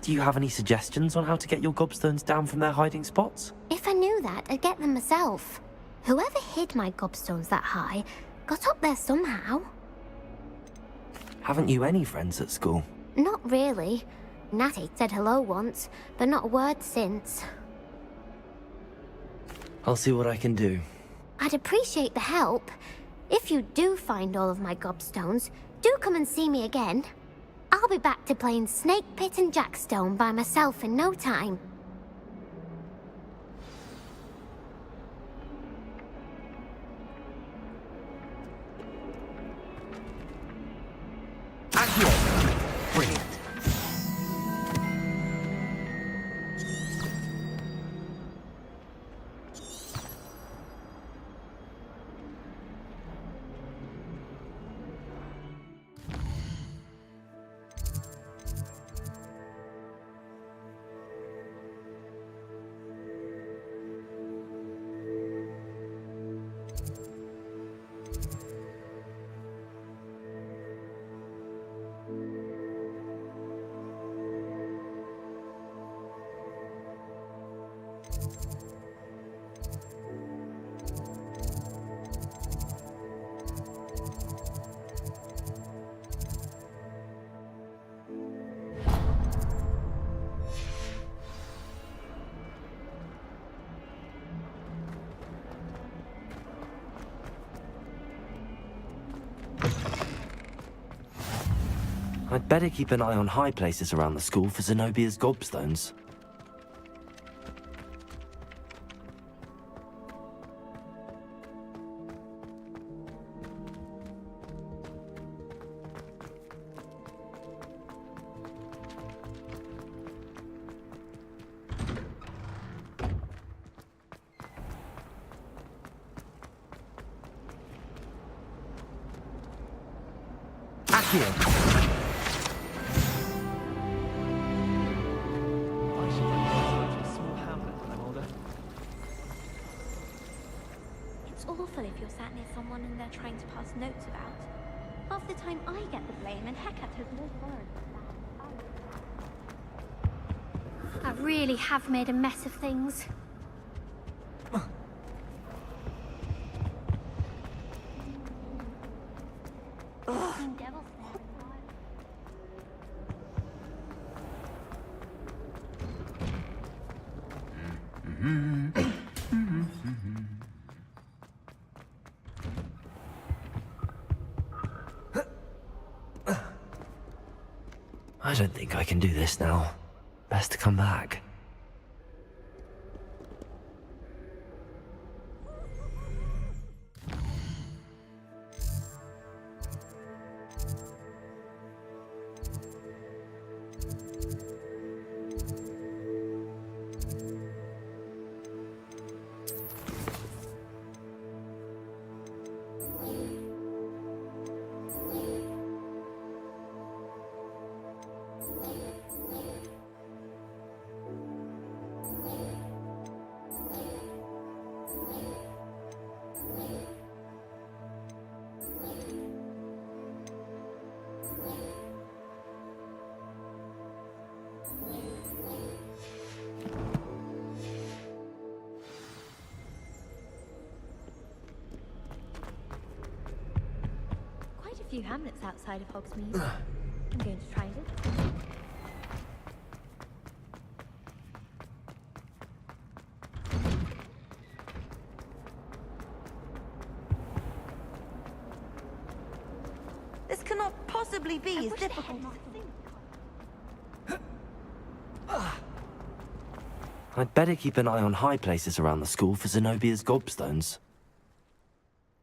Do you have any suggestions on how to get your gobstones down from their hiding spots? If I knew that, I'd get them myself. Whoever hid my gobstones that high got up there somehow. Haven't you any friends at school? Not really. Natty said hello once, but not a word since. I'll see what I can do. I'd appreciate the help. If you do find all of my gobstones, do come and see me again. I'll be back to playing Snake Pit and Jackstone by myself in no time. Brilliant. I'd better keep an eye on high places around the school for Zenobia's gobstones. It's awful if you're sat near someone and they're trying to pass notes about. Half the time I get the blame and Hecate has no word. I really have made a mess of things. I don't think I can do this now. Best to come back. Quite a few hamlets outside of Hogsmeade. I'm going to try it. This cannot possibly be as difficult. I'd better keep an eye on high places around the school for Zenobia's gobstones.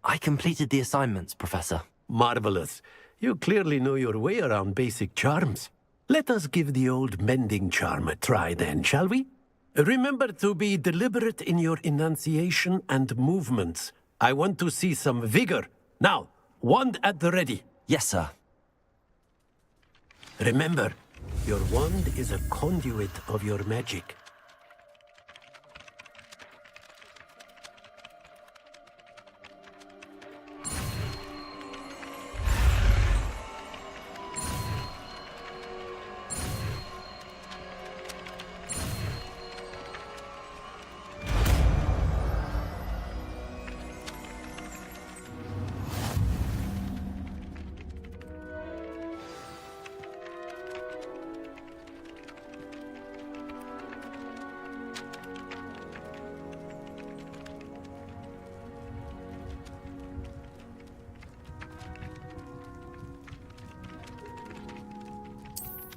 I completed the assignments, Professor. Marvelous. You clearly know your way around basic charms. Let us give the old mending charm a try then, shall we? Remember to be deliberate in your enunciation and movements. I want to see some vigor. Now, wand at the ready. Yes, sir. Remember, your wand is a conduit of your magic.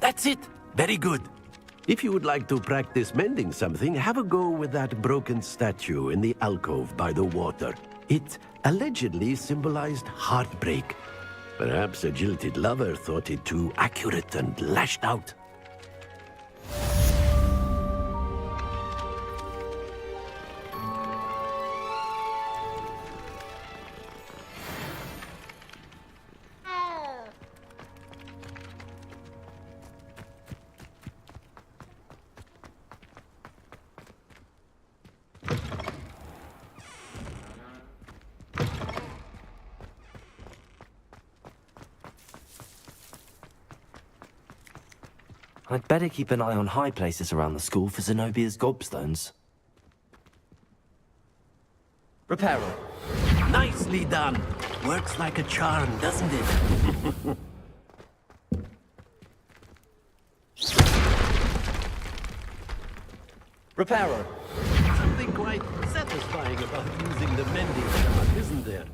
That's it. Very good. If you would like to practice mending something, have a go with that broken statue in the alcove by the water. It allegedly symbolized heartbreak. Perhaps a jilted lover thought it too accurate and lashed out. I'd better keep an eye on high places around the school for Zenobia's gobstones. Reparo. Nicely done. Works like a charm, doesn't it? Reparo. Something quite satisfying about using the mending charm, isn't there?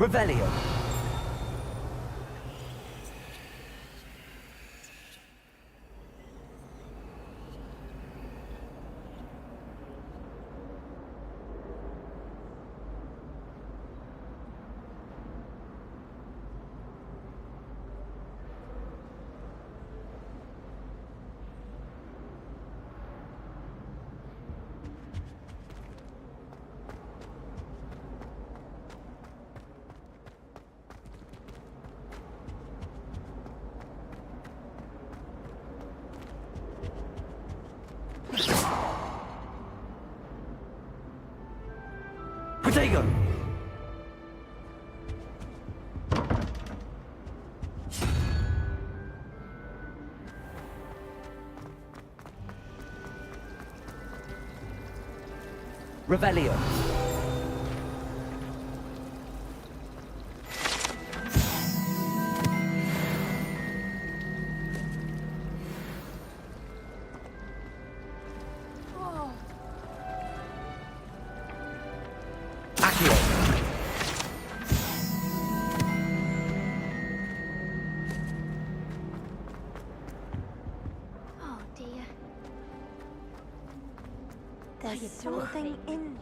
Revelio. Diagon! Revelio. There's something in...